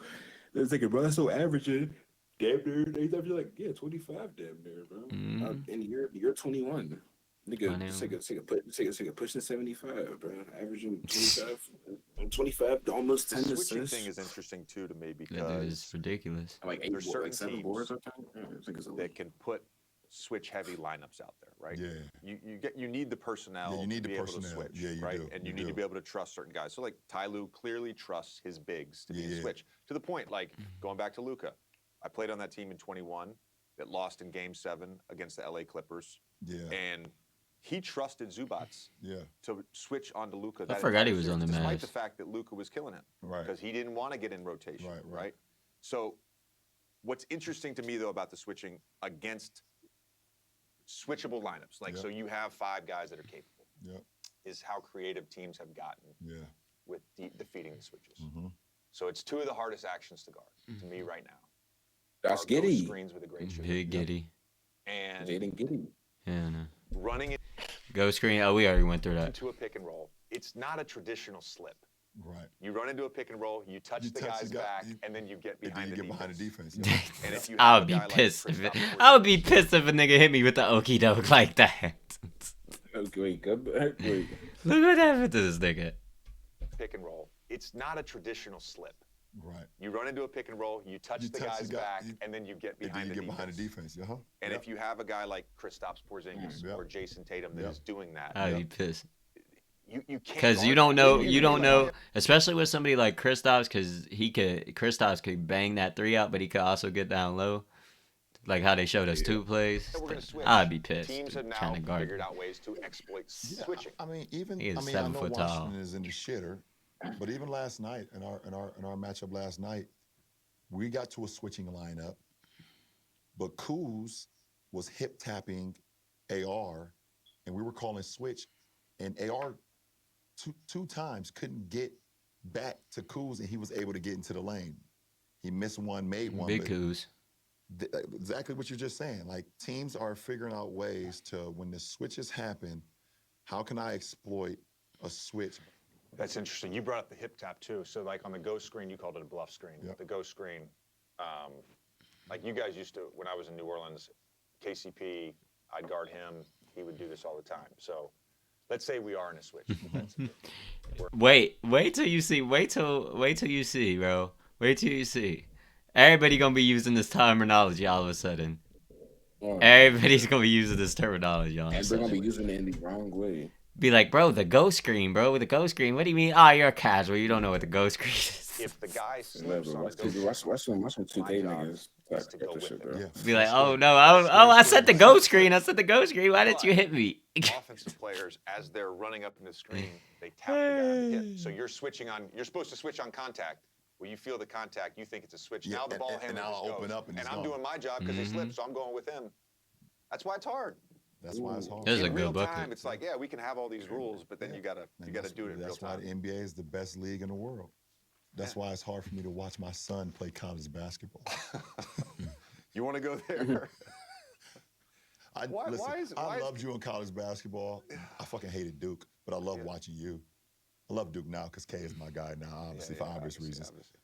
This nigga Braun still averaging. Damn near, he's averaging like 25 damn near, bro. And you're 21. Nigga, take a pushing 75, bro. Averaging 25 to almost 10 the switching assists. thing is interesting too to me That dude because is ridiculous. Like there's certain 7 teams boards, I think. Yeah, I think it's that can put switch heavy lineups out there, right? Yeah. You need the personnel Yeah, you need to the be able to personnel. switch, Yeah, you right? do. And You you need do. to be able to trust certain guys. So like Ty Lue clearly trusts his bigs to be a Yeah. switch to the point like going back to Luka. I played on that team in 21 that lost in Game 7 against the LA Clippers, Yeah. and he trusted Zubats Yeah. to switch onto Luka. I forgot he was series, on the despite Mavs. the fact that Luka was killing him Right. because he didn't want to get in rotation, Right. right? So what's interesting to me though about the switching against switchable lineups, like Yep. so you have 5 guys that are capable, Yep. is how creative teams have gotten Yeah. with defeating the switches. Mm-hmm. So it's 2 of the hardest actions to guard to me right now. That's Are those Giddy. screens with a great shooter Big Giddy. and Jaden Giddy. Yeah, no. running it Go screen. Oh, we already went through that. into a pick and roll. It's not a traditional slip. Right. You run into a pick and roll, you touch You the touch guy's the guy, back, you- and then you get And then behind you the get behind the defense. defense. Yeah. And if you I have would a be guy like pissed. Kristaps I would be Porzingis- pissed if a nigga hit me with the okie doke like that. Okay, wait, go back. Wait. Look what happened to this nigga. pick and roll. It's not a traditional slip. Right. You run into a pick and roll, you touch You the touch guy's the guy, back, you- and then you get And then behind you the get defense. behind the defense. Uh-huh. And Yep. if you have a guy like Kristaps Porzingis Yep. or Jason Tatum that is Yep. doing that, I'd Yep. be pissed. you can't Because you guard don't that. know, You're you gonna don't be know, like, especially with somebody like Kristaps, because Kristaps could bang that 3 out, but he could also get down low, like how they showed us 2 plays. "Yeah, we're gonna switch." I'd be pissed. Teams have now trying to guard. figured out ways to exploit Yeah, switching. I mean, even He is I mean, I 7 know foot Washington tall. is in the shitter, but even last night in our matchup last night, we got to a switching lineup, but Kuz was hip tapping AR, and we were calling switch, and AR two times couldn't get back to Kuz, and he was able to get into the lane. He missed one, made one. Big but coos. exactly what you're just saying. Like teams are figuring out ways to when the switches happen, how can I exploit a switch? That's interesting. You brought up the hip tap too. So like on the go screen, you called it a bluff screen. Yep. The go screen, like you guys used to when I was in New Orleans, KCP, I'd guard him. He would do this all the time. So let's say we are in a switch. defensively. Wait till you see. Wait till you see, bro. Wait till you see. Everybody gonna be using this terminology all of a sudden. Everybody's gonna be using this terminology all of a And they're gonna sudden. be using it in the wrong way. Be like, bro, the go screen, bro. With the go screen, what do you mean? Oh, you're a casual. You don't know what the go screen is. If the guy slips Whatever. on a Watch go screen, some my 2K job niggas is talk to go about this with shit, it. bro. Yeah. Be like, oh no, I set the go screen. I set the go screen. Why didn't you hit me? Offensive players, as they're running up into the screen, they tap the guy on the hip. So you're switching on. You're supposed to switch on contact. When you feel the contact, you think it's a switch. Yeah, Now the ball and handler now just I'll open goes. up and and it's I'm gone. doing my job because he slipped, so I'm going with him. That's why it's hard. That's why it's hard. There's a In good real bucket. time, it's like, yeah, we can have all these rules, but then Yeah. you gotta And do it in real that's why time. the NBA is the best league in the world. That's why it's hard for me to watch my son play college basketball. You want to go there? Listen, why is I loved you in college basketball. I fucking hated Duke, but I love watching you. I love Duke now because K is my guy now, obviously, for obvious reasons. Obviously.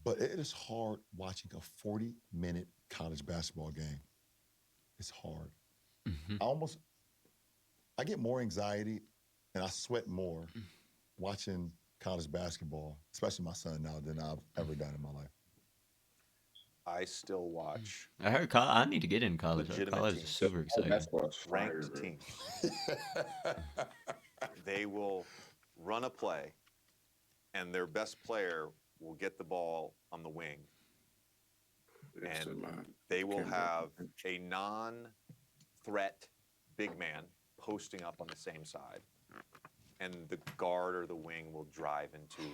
But it is hard watching a 40-minute college basketball game. It's hard. I get more anxiety and I sweat more watching college basketball, especially my son now, than I've ever done in my life. I still watch I heard I need to get in college. Legitimate College is teams. super exciting. Basketball's fire, ranked bro. teams. They will run a play, and their best player will get the ball on the wing, and they will have a non-threat big man posting up on the same side, and the guard or the wing will drive into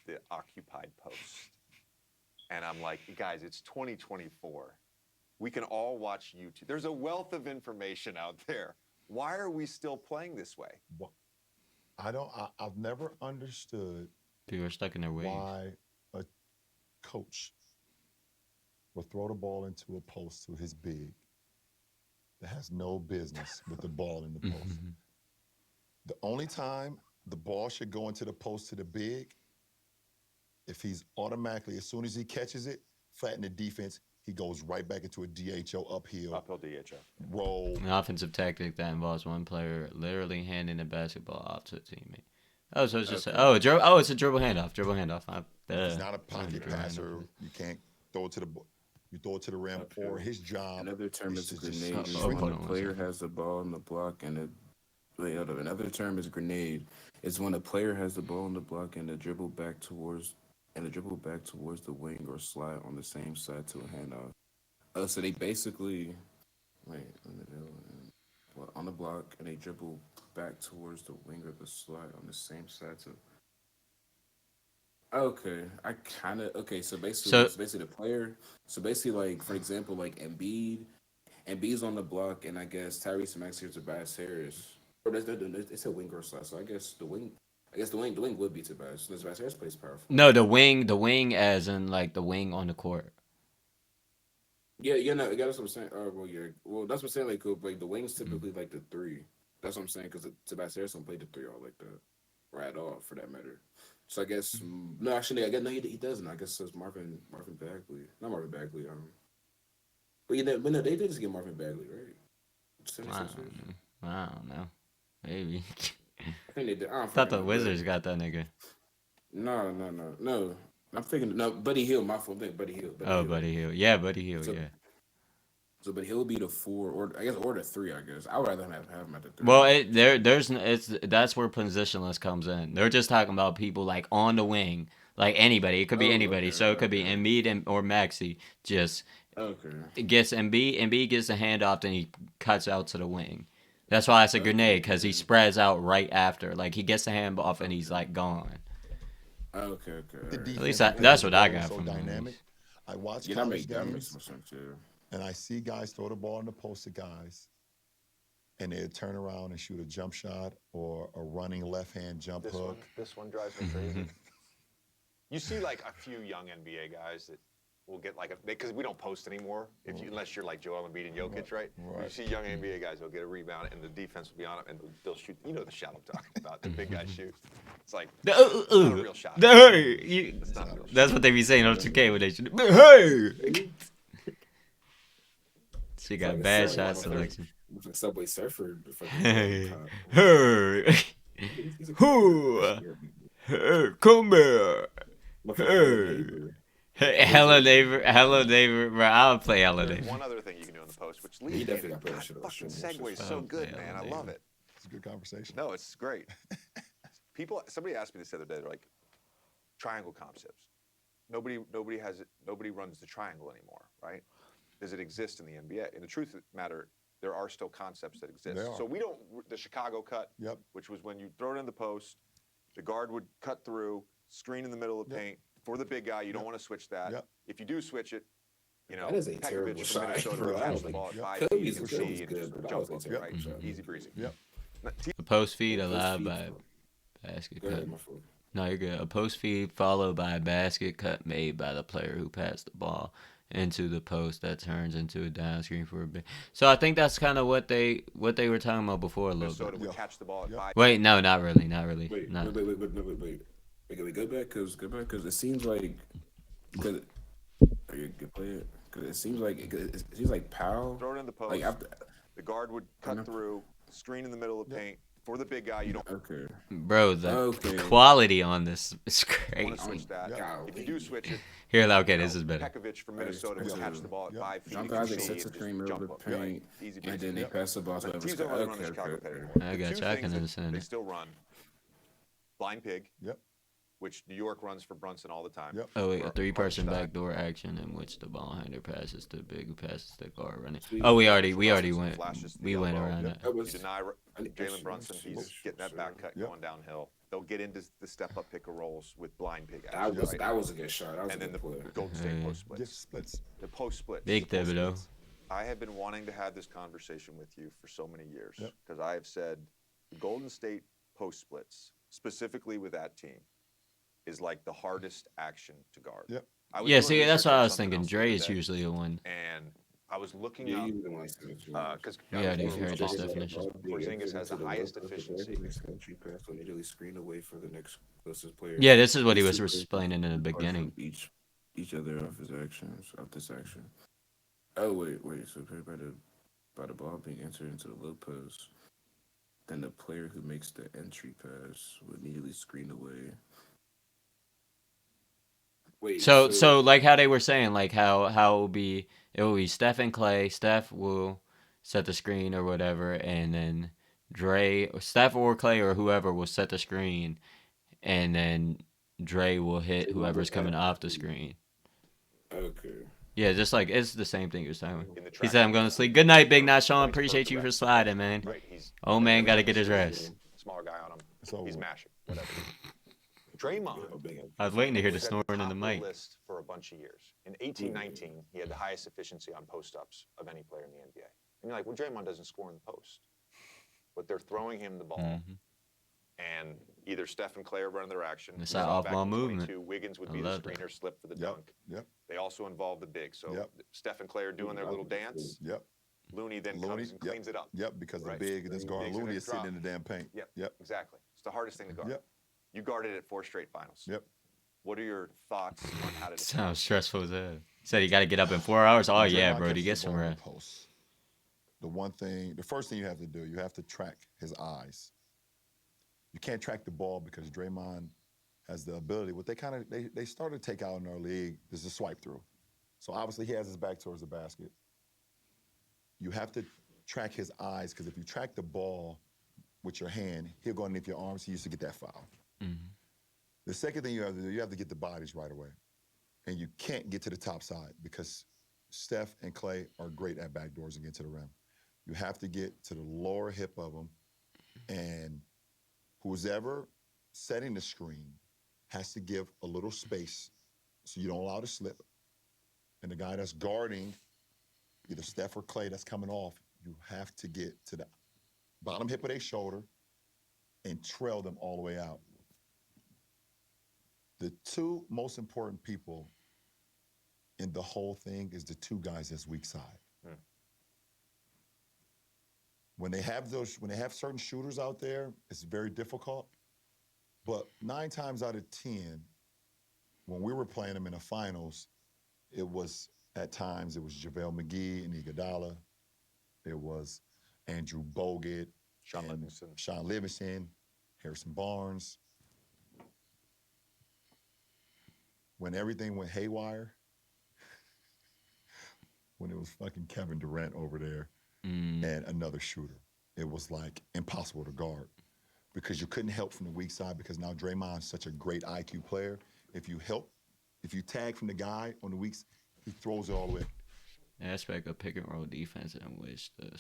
the occupied post. And I'm like, guys, it's 2024. We can all watch YouTube. There's a wealth of information out there. Why are we still playing this way? Well, I've never understood People are stuck in their ways. why a coach will throw the ball into a post to his big that has no business with the ball in the post. The only time the ball should go into the post to the big, if he's automatically, as soon as he catches it, flatten the defense, he goes right back into a DHO uphill DHO. roll. An offensive tactic that involves one player literally handing the basketball off to a teammate. Oh, so it's just it's a dribble handoff. He's not a pocket passer. You can't throw it to the you throw it to the rim, or his job. Another term is is to just grenade. shrink When it. a player has the ball in the block and another term is grenade. It's when a player has the ball in the block and the dribble back towards the wing or slide on the same side to a handoff. So they basically on the block and they dribble back towards the wing or the slide on the same side to. Okay, So basically the player. So basically, like for example, like Embiid's on the block, and I guess Tyrese Maxey or Tobias Harris, or it's a wing or slide. So I guess the wing would be Tobias. Tobias Harris plays powerful. No, the wing, as in like the wing on the court. Yeah, no, that's what I'm saying. Well, that's what I'm saying. Like the wing's typically like the three. That's what I'm saying because Tobias Harris don't play the three all like that, or at all for that matter. So I guess no, actually, I guess no, he doesn't. I guess it's Marvin Bagley, not Marvin Bagley. But no, they did just get Marvin Bagley, right? I don't know. Maybe. I think they did. I thought the Wizards got that nigga. No. I'm thinking Buddy Hield. My fault. Buddy Hield. Buddy Hield. Yeah, Buddy Hield. So, yeah. So, but he'll be the 4, or I guess, or the 3. I guess I would rather have him at the 3. Well, that's where positionless comes in. They're just talking about people like on the wing, like anybody. It could be anybody. So it could be Embiid or Maxey. Just gets Embiid gets the handoff, and he cuts out to the wing. That's why it's a grenade, because he spreads out right after. Like he gets the hand off and he's like gone. Okay. At least that's what I got from dynamic. I watch college games, and I see guys throw the ball in the post to guys, and they turn around and shoot a jump shot or a running left-hand jump hook. This one drives me crazy. You see like a few young NBA guys that will get like because we don't post anymore unless you're like Joel Embiid and Jokic, right? You see young NBA guys, they'll get a rebound and the defense will be on it and they'll shoot. You know the shot I'm talking about. The big guys shoot. It's like not a real shot. It's not a real that's what they be saying on 2K when they shoot. Hey! She got bad shot selection. Subway Surfer. Hey, come here. Hello neighbor, bro. I'll play hello neighbor. One other thing you can do on the post, which leads me to fucking segue is so good, man. I love it. It's a good conversation. No, it's great. Somebody asked me this the other day. They're like, triangle concepts. Nobody runs the triangle anymore, right? Does it exist in the NBA? And the truth of the matter, there are still concepts that exist. So we don't, the Chicago cut, which was when you throw it in the post, the guard would cut through, screen in the middle of the paint. For the big guy, you don't want to switch that. If you do switch it, that is a terrible shot. Catch the ball at 5 feet, you can see and just jump up, right? Easy breezy. A post feed allowed by basket cut. No, you're good. A post feed followed by a basket cut made by the player who passed the ball into the post that turns into a down screen for a big. So I think that's kind of what they were talking about before a little bit. Would catch the ball at 5. Wait, no, not really. Wait. Go back, because it seems like because it seems like Powell. Throw it in the post. Like the guard would cut through, screen in the middle of the paint. For the big guy, you don't. Okay. Bro, the Okay. quality on this is I want to crazy. switch that. Yeah. If you do switch it, Here, okay, you this know, is better. Pekovic from Minnesota will Alright, catch so- the ball at 5 feet. John He can Isaac see sets a and just screen middle of jump the up. Right. paint, Easy and peasy. then they pass the ball to But whoever's teams don't really run the okay, Chicago okay, pit okay. anymore. I The got two you. I things can that understand they it. still run: blind pig, Yep. which New York runs for Brunson all the time. Yep. Oh wait, or a three-person Hartenstein. backdoor action in which the ball handler passes to big, who passes to guard running. Sweet. Oh, we already Brunson went. flashes to the We went elbow. around Yep. that. That You was deny Jalen actually, Brunson, he's getting that back cut Yep. going downhill. They'll get into the step-up pick and rolls with blind pig action. that was right? that was a good shot. That was And a then good the play. Golden State Yeah. post Gift splits. splits. The post splits. Big the post Thibodeau. splits. I have been wanting to have this conversation with you for so many years Yep. because I have said the Golden State post splits, specifically with that team, is like the hardest action to guard. Yep. I was Yeah, doing see, that's research what on I was something thinking. else the Dre other is day, usually the one. and I was looking Yeah, up you didn't like that. because We already heard this definition. Porzingis has the highest efficiency. Entry pass will immediately screen away for the next closest player. Yeah, this is what he was Super- explaining in the apart from beginning. Each other of his actions of this action. Oh wait. So played by the ball being entered into the low post, then the player who makes the entry pass will immediately screen away. Wait. So like how they were saying, like how it will be Steph and Clay. Steph will set the screen or whatever, and then Steph or Clay or whoever will set the screen, and then Dre will hit whoever's coming off the screen. Okay. Yeah, just like it's the same thing you're saying. In the He track said, "I'm going to sleep. Good night, Big Not Sean. Appreciate you for sliding, man. Right, he's Oh man, got to get his rest." smaller guy on him. So He's mashing. Whatever. Draymond I was waiting to hear the was at the snoring in top the of mic. list for a bunch of years. In 18-19, he had the highest efficiency on post-ups of any player in the NBA. And you're like, well, Draymond doesn't score in the post. But they're throwing him the ball, Mhm. and either Steph and Clay are running their action. It's We that saw off-ball back in movement. 22, Wiggins would I be the love that. screener, slip for the Yep. dunk. Yep. They also involve the big. So Yep. Steph and Clay are doing their little dance. Yep. Looney then Looney, comes and yep. cleans it up. Yep. Because Right. the big that's guarding Big's in Looney the is sitting drop. in the damn paint. Yep. Yep. Exactly. It's the hardest thing to guard. Yep. You guarded it 4 straight finals. Yep. What are your thoughts on how to defend? Sounds stressful as hell. Said he got to get up in 4 hours. Oh When yeah, Draymond bro, to catches get the some ball in the rest. post, the first thing you have to do, you have to track his eyes. You can't track the ball because Draymond has the ability. What they started to take out in our league is a swipe through. So obviously he has his back towards the basket. You have to track his eyes because if you track the ball with your hand, he'll go underneath your arms. He used to get that foul. Mhm. The second thing you have to do, you have to get the bodies right away. And you can't get to the top side because Steph and Clay are great at backdoors and get to the rim. You have to get to the lower hip of them, and who's ever setting the screen has to give a little space so you don't allow the slip. And the guy that's guarding either Steph or Clay that's coming off, you have to get to the bottom hip of their shoulder and trail them all the way out. The two most important people in the whole thing is the two guys that's weak side. When they have certain shooters out there, it's very difficult. But 9 times out of 10, when we were playing them in the finals, at times it was JaVale McGee and Iguodala. It was Andrew Bogut, Sean and Livingston. Sean Livingston, Harrison Barnes. When everything went haywire, when it was fucking Kevin Durant over there and another shooter, it was like impossible to guard because you couldn't help from the weak side because now Draymond's such a great IQ player. If you tag from the guy on the weak, he throws it all the way. Aspect of pick and roll defense in which the.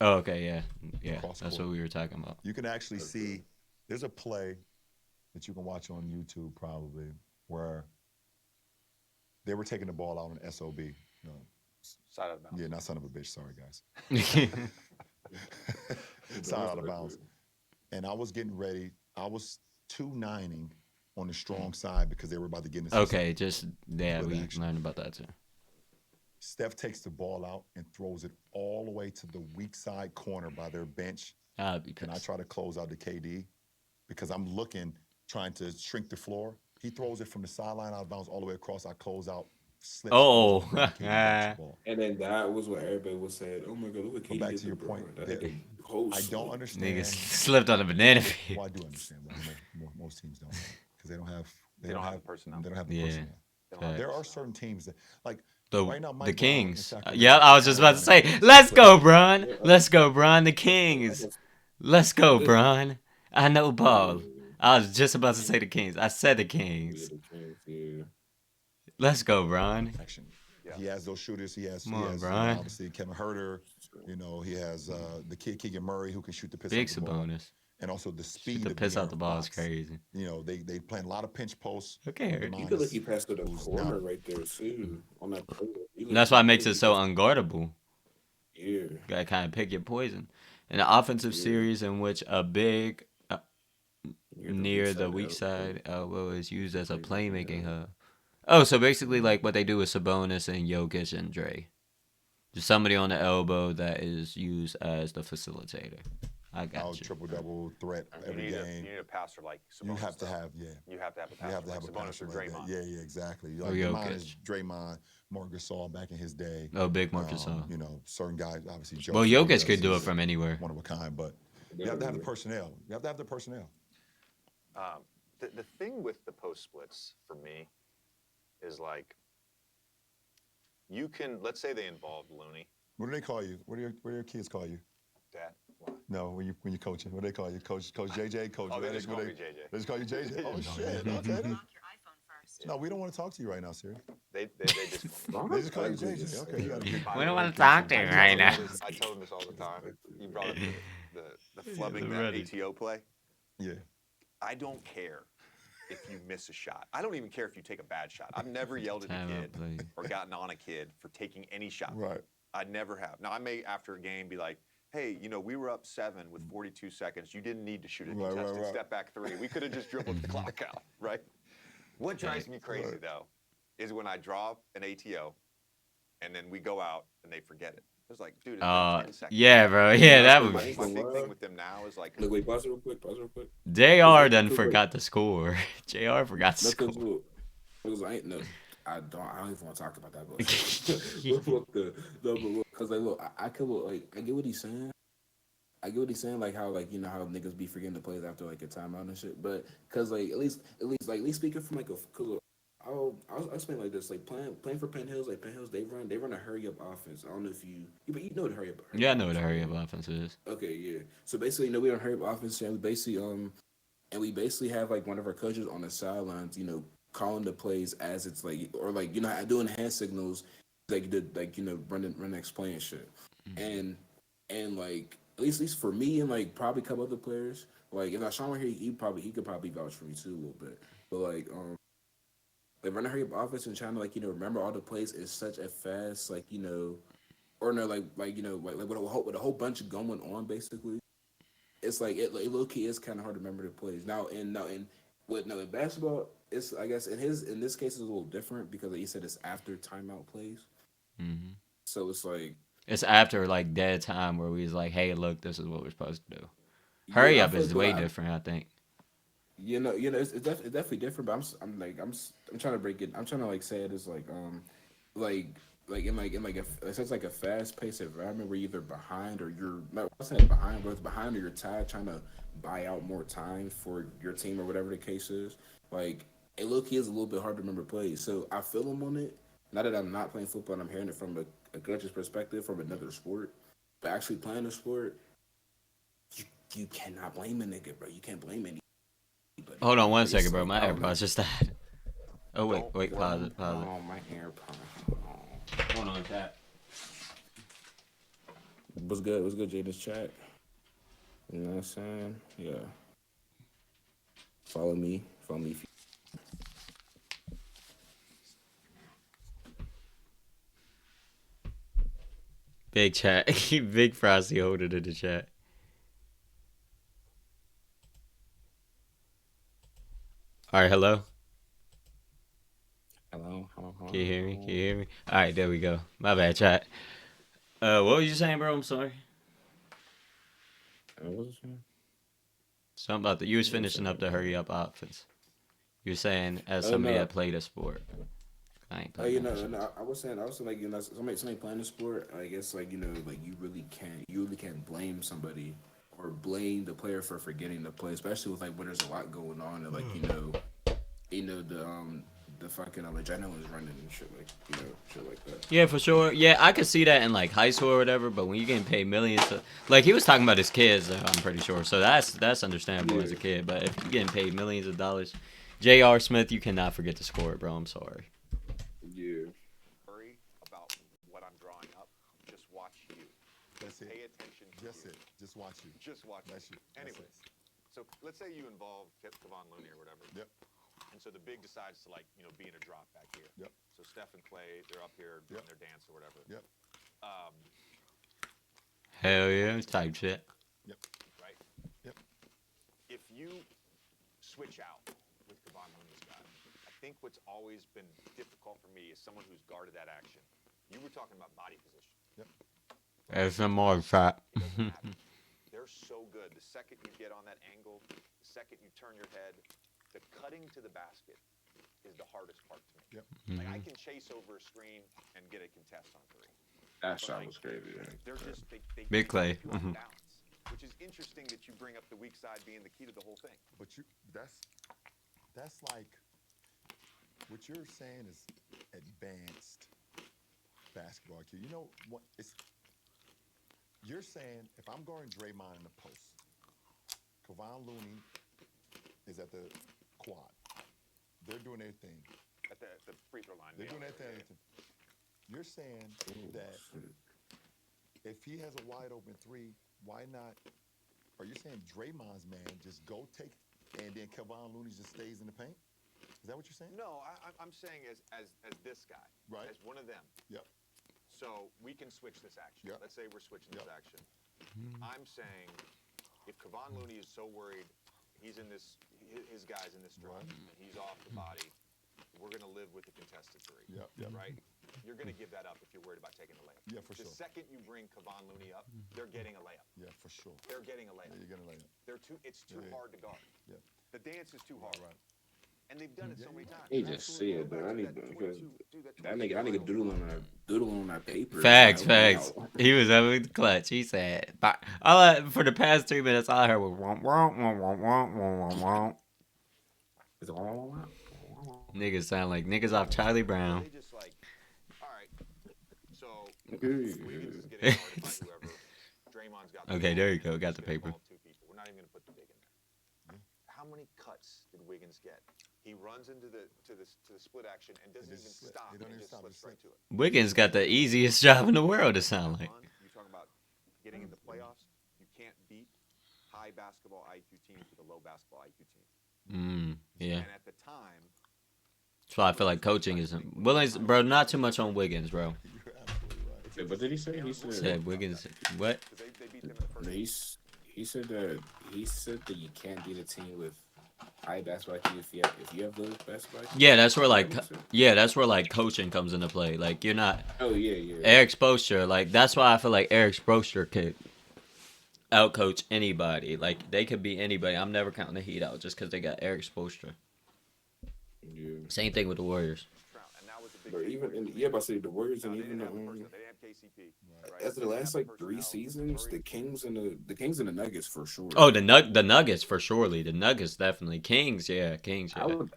Oh, okay, yeah, Cross that's court. what we were talking about. You can actually see there's a play that you can watch on YouTube probably where they were taking the ball out on SOB. You know, Side of the bounds. yeah, not son of a bitch. Sorry, guys. Side out of bounds. And I was getting ready. I was 2-9ing on the strong side because they were about to get in the Okay, just yeah, Good we action. learned about that too. Steph takes the ball out and throws it all the way to the weak side corner by their bench. I'd be And I pissed. try to close out the KD because I'm looking, trying to shrink the floor. He throws it from the sideline out of bounds all the way across. I close out slips. Oh. Basketball. And then that was what everybody was saying. Oh my god, look what But KD back did to to your LeBron. point, That that nigga whole I don't slow. understand. Niggas slipped on a banana peel. Well, I do understand why most teams don't, because they don't have the personnel. They don't have the Yeah. personnel. They don't have There are personnel. certain teams that like The right now. the Mike Brown in Kings. Sacramento Yeah, I was just about to say, let's go, Bron. Let's go, Bron. The Kings. Let's go, Bron. I know ball. I was just about to say the Kings. I said the Kings. Let's go, Bron. Action. Yeah. He has those shooters. He has, Come on, you know, Brian. obviously Kevin Herter. You know, he has the kid Keegan Murray who can shoot the piss Big out the ball, Sabonis. and also the speed Shoot the of piss out De'Aaron the ball is Fox. crazy. You know, they playing a lot of pinch posts. Okay, with You feel like Demonis, he passed to the who's corner not- right there too on that play. And that's why it makes it so unguardable. Yeah. You gotta kind of pick your poison. In an offensive Yeah. series in which a big near the weak weak side elbow is used as a Playmaking playmaking hub. hub. Oh, so basically like what they do with Sabonis and Jokic and Dre. Just somebody on the elbow that is used as the facilitator. I got out you. triple-double threat every You game. need a passer like Sabonis. You have to though. have, You have to have a You passer have to like have a Sabonis passer or like that. Draymond. Yeah, exactly. Or Like Draymond is Jokic. Draymond, Marc Gasol back in his day. Oh, big Marc Gasol. You know, certain guys, obviously. Well, Jokic Jokic could do it is from anywhere. one of a kind, but you have to have the personnel. You have to have the personnel. The thing with the post splits for me is like you can, let's say they involved Looney. What do they call you? What do your kids call you? Dad. What? No, when you coaching, what do they call you? Coach JJ, Coach. Oh, they Redick, just call what me JJ. They just call you JJ. Oh shit. Okay. No, we don't want to talk to you right now, Siri. They just. They just call you JJ. Okay, you got a good. We don't want to talk to you right now. I tell them this all the time. You brought up the flubbing the that Redick. ATO play. Yeah. I don't care if you miss a shot. I don't even care if you take a bad shot. I've never yelled at a Time out, kid please. or gotten on a kid for taking any shot. Right. I never have. Now, I may, after a game, be like, hey, you know, we were up 7 with 42 seconds. You didn't need to shoot a contested step back 3. We could have just dribbled the clock out, right? What drives me crazy, though, is when I draw an ATO and then we go out and they forget it. It's like, dude, it's been 10 seconds. Yeah, bro. Yeah, that My was. big thing with them now is like, Look, wait, pause it real quick. Pause it real quick. JR done forgot the score. JR forgot the score. Because I don't even want to talk about that. Because like, look, I could look, like, I get what he's saying. Like how, like, you know how niggas be forgetting the plays after like a timeout and shit. But because like at least speaking from like a, cause I'll explain like this. Like playing for Penn Hills, like Penn Hills, they run a hurry up offense. I don't know if you know what a hurry up. Yeah, I know what a hurry up offense is. Okay, yeah. So basically, you know, we run a hurry up offense, and we basically have like one of our coaches on the sidelines, you know, calling the plays as it's like, or like, you know, doing hand signals, like you know, running next play and shit, and like at least for me and like probably a couple other players, like if Sean were here, he could probably vouch for me too a little bit, but like running a hurry up offense and trying to like, you know, remember all the plays is such a fast, like, you know, or no, like you know, like with a whole bunch going on basically. It's like it low key is kind of hard to remember the plays now. In basketball, it's, I guess in this case it's a little different because like you said, it's after timeout plays. Mm-hmm. So it's like It's after like dead time where we was like, hey, look, this is what we're supposed to do. Hurry up is way different, I think. You know, it's definitely different. But I'm trying to break it. I'm trying to like say it as like in such like a fast paced environment where you're either behind or you're not saying behind, but it's behind or you're tired, trying to buy out more time for your team or whatever the case is. Like it low key is a little bit hard to remember plays. So I feel them on it. Now that I'm not playing football and I'm hearing it from a coach's perspective from another sport, but actually playing a sport, you cannot blame a nigga, bro. You can't blame anybody. Hold on one second, bro. My AirPods just died. Oh, wait, pause it. Oh, my AirPods. Hold on, chat. What's good? What's good, Jada's chat? You know what I'm saying? Yeah. Follow me. If you... Big chat. Big Frosty holding in the chat. All right, hello? Hello. Can you hear me? All right, there we go. My bad, chat. What were you saying, bro? I'm sorry. What was it saying? Something about you was finishing up the hurry up offense. You were saying as somebody no. that played a sport. I ain't Oh, playing that shit. no, I was saying, like, somebody playing the sport. I guess, like, like you really can't blame somebody or blame the player for forgetting to play, especially with like when there's a lot going on and like the fucking adrenaline running and shit like shit like that. Yeah, for sure. Yeah, I could see that in like high school or whatever. But when you getting paid millions, like he was talking about his kids, I'm pretty sure. So that's understandable as a Yeah, kid. But if you're getting paid millions of dollars, J.R. Smith, you cannot forget to score it, bro. I'm sorry. yeah. Worry about what I'm drawing up. Just watch you. That's it. Pay attention to Just you. it. Just watch you. Just watch That's you. you. That's Anyways, it. so let's say you involve Kevon Looney or whatever. Yep. And so the big decides to be in a drop back here. Yep. So Steph and Clay, they're up here doing Yep. their dance or whatever. Yep. Um, Hell yeah, type shit. Yep. right? Yep. If you switch out with Kevon Looney's guy, I think what's always been difficult for me is someone who's guarded that action. You were talking about body position. Yep. There's some more shot. It doesn't matter. They're so good. The second you get on that angle, the second you turn your head, the cutting to the basket is the hardest part to me. Yep. Like I can chase over a screen and get a contest on three. That shot was crazy. They're just they Big Clay. keep you off balance, which is interesting that you bring up the weak side being the key to the whole thing. But that's like what you're saying is advanced basketball IQ. You know what? You're saying if I'm guarding Draymond in the post, Kevon Looney is at the quad. They're doing their thing. At the free throw line. They're doing their thing. You're saying that if he has a wide open three, why not? Are you saying Draymond's man just go take and then Kevon Looney just stays in the paint? Is that what you're saying? No, I'm saying as this guy, Right. as one of them. Yep. So we can switch this action. Yep. Let's say we're switching Yep. this action. I'm saying if Kevon Looney is so worried, he's in this, his guy's in this drop, Right. and he's off the body, we're going to live with the contested three. Yep. Yep. Right? You're going to give that up if you're worried about taking the layup. Yeah, for The sure. second you bring Kevon Looney up, they're getting a layup. Yeah, for sure. They're getting a layup. Yeah, you're gonna lay it. It's too Yeah. hard to guard. Yeah. The dance is too hard. Right. And they've done it so many times. He just see it, bro. I need because that nigga doodling on that paper. Facts, Man, facts. wow. He was up with the clutch. He said, for the past 3 minutes, all I heard was womp, womp, womp, womp, womp, womp, womp, womp. It's all Niggas sound like niggas off Charlie Brown. They just all right. So Wiggins is getting guarded by whoever. Draymond's got. Okay, there you go. Got the He's gonna paper. ball two people. We're not even gonna put the big in there. How many cuts did Wiggins get? He runs into the split action and doesn't even just slip. stop. He don't and even just stop, slips just right slip. to it. Wiggins got the easiest job in the world, it sound like. You talk about getting in the playoffs. You can't beat high basketball IQ teams with a low basketball IQ team. Yeah. And at the time, That's why I feel like coaching isn't. Wiggins, bro, not too much on Wiggins, bro. You're absolutely right. Wait, what did he say? He said Said Wiggins. What? because they beat them in the first. he said that you can't beat a team with high basketball IQ if you have those basketball IQ. Yeah, that's where like coaching comes into play. Like you're not Oh yeah. Eric Spoelstra. Like that's why I feel like Eric Spoelstra could outcoach anybody. Like they could be anybody. I'm never counting the Heat out just because they got Eric Spoelstra. Yeah. Same thing with the Warriors. And that was the big But thing. even but I say the Warriors and They even didn't have the personnel. They didn't have KCP. Right? after the They last didn't like have 3 personnel. seasons, the Kings and the Nuggets for sure. Oh, the Nuggets for surely. The Nuggets definitely. Kings, yeah. I would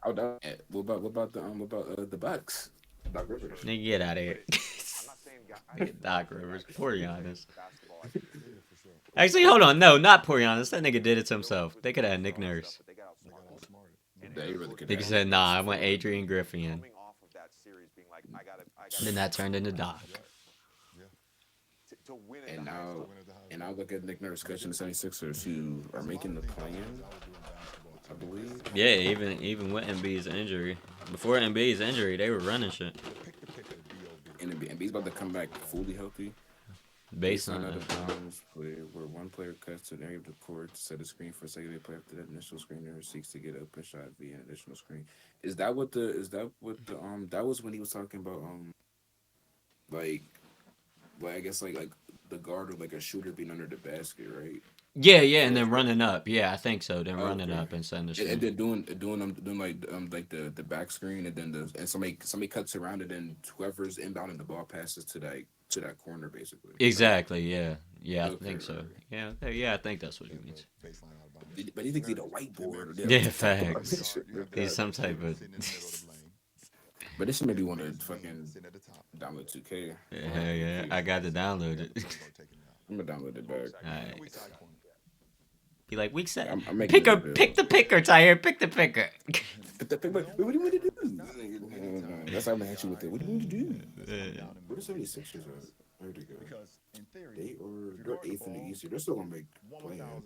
what about the Bucks? Doc Rivers. Nigga, get out of here. I'm not saying Nigga, Doc Rivers. Poor Giannis. basketball. Yeah, for sure. Actually, hold on. No, not poor Giannis. That nigga did it to himself. They could have had Nick Nurse. But they got They got outsmarted. outsmarted. They really could. Nigga said, nah, I want Adrian Griffin. Coming off of that series, being like, I got Then that turned into Doc. to win at And the highest now level. and I look at Nick Nurse coaching the 76ers who are making the plan, I believe. Yeah, even with Embiid's injury. Before Embiid's injury, they were running shit. And Embiid's about to come back fully healthy. Based on Other that. times where one player cuts to an area of the court to set a screen for a secondary player after that initial screener seeks to get open shot via an additional screen. That was when he was talking about like I guess like the guard or like a shooter being under the basket, right? Yeah, and then running up. Yeah, I think so. Then running up and setting the And screen. then doing like the back screen, and then somebody cuts around it, and whoever's inbounding the ball passes to that corner basically. Exactly. Yeah. I Okay, think so. right. Yeah. I think that's what he means. Baseline out of bounds. But you think need a whiteboard? Or Yeah, talk about facts. this shit, You have He's some sitting type of. in the middle of the lane. But this should maybe want to Baseline fucking sitting at the top. download 2K. Yeah. I got to download it. I'm gonna download it back. Alright. Weak side corner. Be like week set. I'm making Picker. it a Pick the picker, Tyre. Pick the picker. But what do you want to do? That's how I'm gonna hit you with it. What do you want to do? What are 76ers at? Where they go? Because in theory, They're eighth in the East. They're still gonna make play. 1,000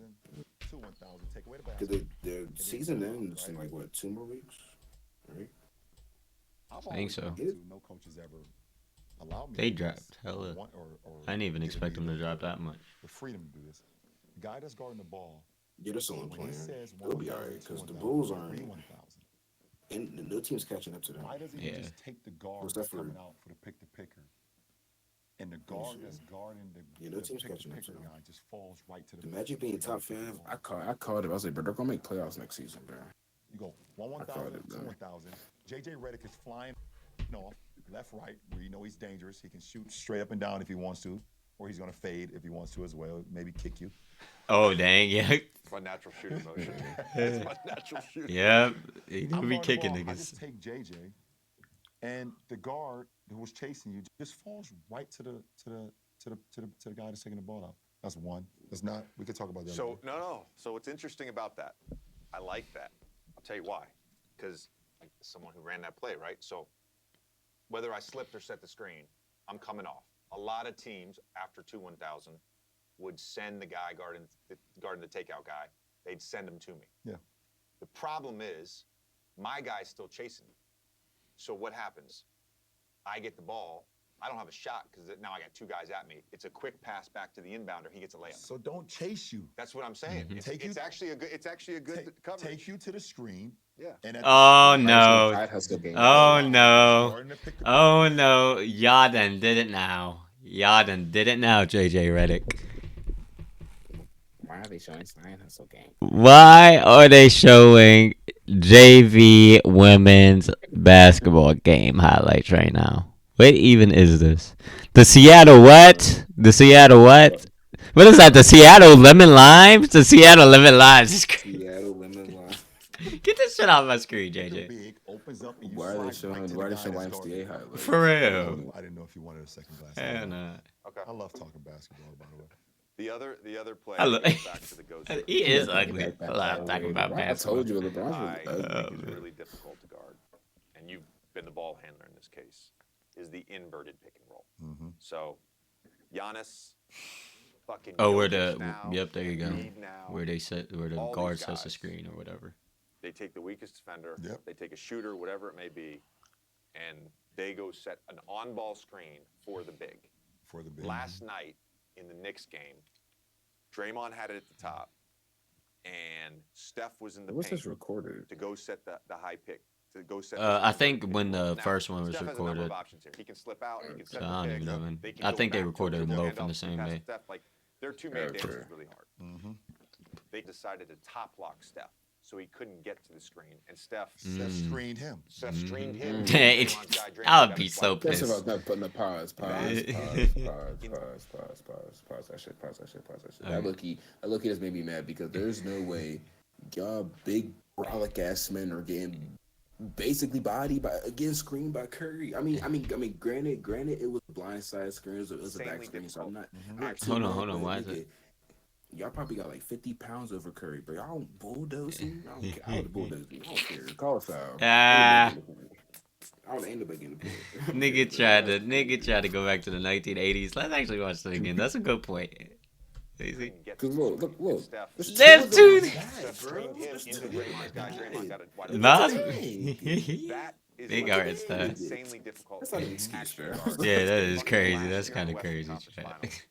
to 1,000, take away the Because basket. their season ends in like what, 2 more weeks, right? I've think always so. wanted to. No coaches ever allowed me. They to do dropped this. hella. Or I didn't even given expect me them to drop that much. the freedom to do this. The guy that's guarding the ball, Yeah, they're still on when he playing. says They'll be 1,000 alright to because the 1,000, Bulls or aren't, 1,000. and no team's catching up to them. Why doesn't he Yeah. just take the guard What's that's that for? coming out for the pick the picker? And the guard that's guarding the, Yeah, no team's pick the catching up picker to them. guy just falls right to the The Magic being top 5, I called it. I was like, bro, they're gonna make playoffs next season, bro. You go I called 1,000 it, to man. 1,000. JJ Redick is flying off left, right, where you know he's dangerous. He can shoot straight up and down if he wants to, or he's gonna fade if he wants to as well. Maybe kick you. Oh dang, yeah. It's my natural shooting motion. It's my natural shooting. Yeah. He I'm do be guarding the kicking ball, I niggas. just take JJ, and the guard who was chasing you just falls right to the guy that's taking the ball out. That's one. That's not. We could talk about that. So no. So what's interesting about that? I like that. I'll tell you why. Because like someone who ran that play, right? So whether I slipped or set the screen, I'm coming off. A lot of teams after 2-1,000 would send the guy guarding the takeout guy. They'd send him to me. Yeah. The problem is my guy's still chasing me. So what happens? I get the ball. I don't have a shot because now I got 2 guys at me. It's a quick pass back to the inbounder. He gets a layup. So don't chase you. That's what I'm saying. It's actually a good coverage. Take you to the screen. Yeah. And Oh no. Side hustle game. Oh no. Guarding the pick the Oh no. Y'all done did it now. JJ Redick. Why are they showing side hustle game? Why are they showing JV women's basketball game highlights right now? What even is this? The Seattle what? The Seattle what? What is that? The Seattle Lemon Limes? The Seattle Lemon Limes. Seattle women line. Get this shit off my screen, picker JJ. big opens up and you Why are they slide right showing? to Why are the they guy showing that's guarding YMCA you. highlights? For real. I didn't know if you wanted a second glass. Hell nah. Okay. I love talking basketball, by the way. The other play I look- goes back to the go. He is ugly. I love talking about I basketball. told you, LeBron's I really ugly. think is really difficult to guard, and you've been the ball handler in this case, is the inverted pick and roll. Mm-hmm. So, Giannis, fucking. Oh, where Jokic the now, yep, there you go. Embiid now, Where the all guard these sets the guys. screen or whatever. They take the weakest defender. Yep. They take a shooter, whatever it may be, and they go set an on-ball screen for the big. For the big. Last night in the Knicks game, Draymond had it at the top, and Steph was in the What's paint this recorded? to go set the high pick. To go set. I think when the Now, first one was Steph has a number recorded. of options here. He can slip out. He can set I the don't pick. even know, man. They can I go think they back, recorded them dribble, both in handoff, the same pass to day. Steph. Like their two-man dance Okay. is really hard. Mm-hmm. They decided to top lock Steph, so he couldn't get to the screen, and Steph Screened him. screened him. Hey, Draymond's guy, Draymond I would got be his so spike. That's pissed. about not putting the pause that shit. Alright. That look just made me mad because there's no way y'all big brolic ass men are getting basically getting screened by Curry. I mean, granted, it was a blindside screen, it was a back Insanely screen, so I'm not. Hold on, why is it? Y'all probably got like 50 pounds over Curry, but y'all don't bulldoze him. I don't care. I don't bulldoze him. I don't care. Call a foul. Ah. I don't ain't nobody getting the point. Nigga tried to go back to the 1980s. Let's actually watch that again. That's a good point. Easy. Couldn't get Cause to the look. screen. Steph There's two. Steph screened him into Draymond's guy. Draymond got it wide open. Nah. That is Big like art stuff. insanely difficult. That's not an to excuse, actually bro. guard. Yeah, that is Last crazy. year That's in kind the of Western crazy. Conference Finals,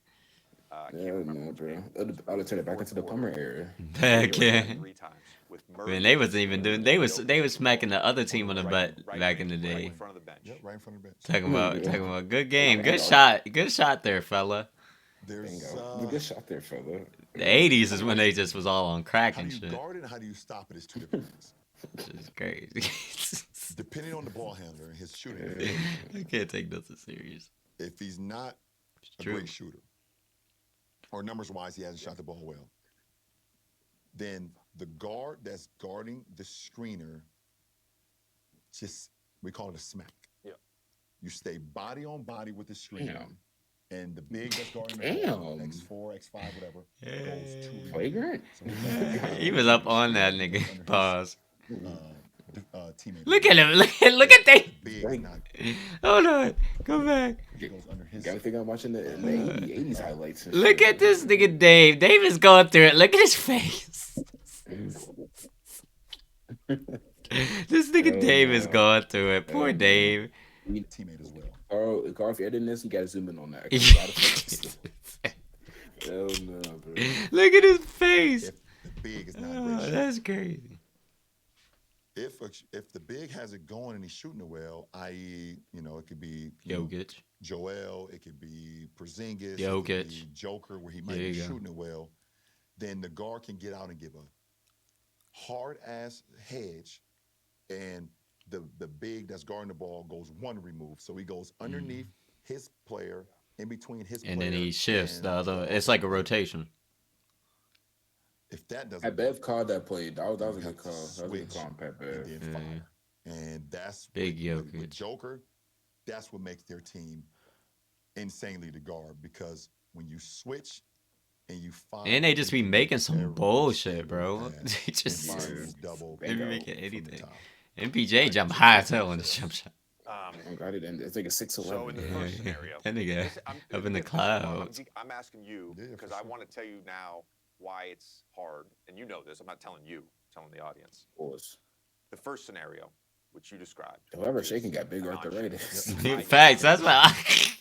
I can't Yeah, remember no, which bro. game. I would turn it back into the Plummer era. Heck yeah. 3 times with Murray. Man, they wasn't even doing. They was smacking the other team on the butt back in the Right day. in front of the bench. Yep, right in front of the bench. Talking about good game, good shot there, fella. There's Bingo. Good shot there, fella. The 80s is when they just was all on crack how and do you shit. guard it and how do you stop it is two different things. It's crazy. Depending on the ball handler and his shooting, I can't take nothing serious. if he's not a True. great shooter, or numbers wise, he hasn't shot the ball well, then the guard that's guarding the screener, just we call it a smack. Yeah. You stay body on body with the screener, Damn. and the big that's guarding the ball, Damn. X4, X5, whatever, goes to Flagrant. He was up on that nigga. Pause. Teammate. Look at him. Look at they. Big, Like- not, Hold on. Go back. he goes under his. Gotta think I'm watching the 80s highlights. And Look shit. at this nigga Dave. Dave is going through it. Look at his face. This nigga Oh, Dave is no. going through it. Poor Oh, no. Dave. Teammate as well. Carl, if you're editing this, you gotta zoom in on that. 'cause a lot of fucking- Hell no, bro. Look at his face. If the big is not a Oh, great shooter, that's crazy. if the big has it going and he's shooting it well, i.e., it could be you know, Jokic. Joel, it could be Porzingis, it Jokic. could be Joker, where he might There be you go. shooting it well, then the guard can get out and give a hard ass hedge, and the big that's guarding the ball goes one remove, so he goes underneath his player, in between his And player, then he shifts and the other. It's like a rotation. If that doesn't, Pat Bev called that play. That was a you good have to call. That was a good switch call on Pat and Bev. then Yeah. fire. And that's Big with Jokic. Joker. That's what makes their team insanely to guard, because when you switch and you fire, And they just be making some every bullshit, single bro. pass, They just and fire Yeah. is double they be Bingo. making from the anything. top. MPJ jump high as hell in the jump shot. Oh, God, it's like a 6'11". So in the first scenario, That nigga this- I'm- up in the this is why clouds. I'm asking you Yeah, for because I sure. want to tell you now why it's hard, and you know this. I'm not telling you, I'm telling the audience. Pause. The first scenario, which you described. Whoever is shaking got big a arthritis. non-shooter. Facts. That's what.